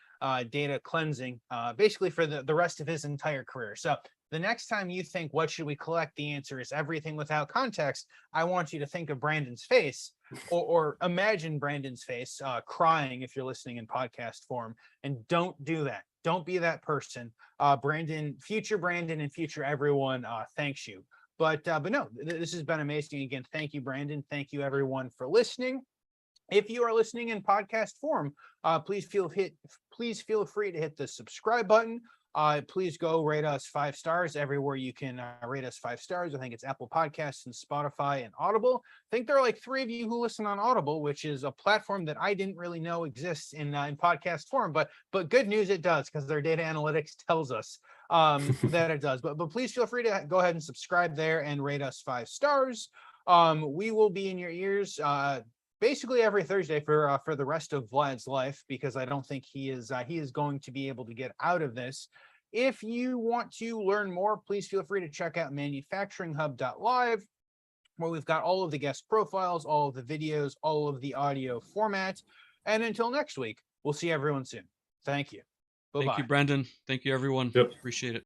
data cleansing basically for the rest of his entire career. So the next time you think, what should we collect? The answer is everything without context. I want you to think of Brandon's face or imagine Brandon's face crying if you're listening in podcast form, and don't do that. Don't be that person. Brandon and future everyone thanks you. But no, this has been amazing. Again, thank you, Brandon. Thank you, everyone, for listening. If you are listening in podcast form, please feel free to hit the subscribe button. Please go rate us 5 stars everywhere you can rate us 5 stars. I think it's Apple Podcasts and Spotify and Audible. I think there are like 3 of you who listen on Audible, which is a platform that I didn't really know exists in podcast form. But good news, it does, because their data analytics tells us that it does. But please feel free to go ahead and subscribe there and rate us 5 stars. We will be in your ears basically every Thursday for the rest of Vlad's life, because I don't think he is going to be able to get out of this. If you want to learn more, please feel free to check out manufacturinghub.live, where we've got all of the guest profiles, all of the videos, all of the audio formats. And until next week, we'll see everyone soon. Thank you. Bye-bye. Thank you, Brandon. Thank you, everyone. Yep. Appreciate it.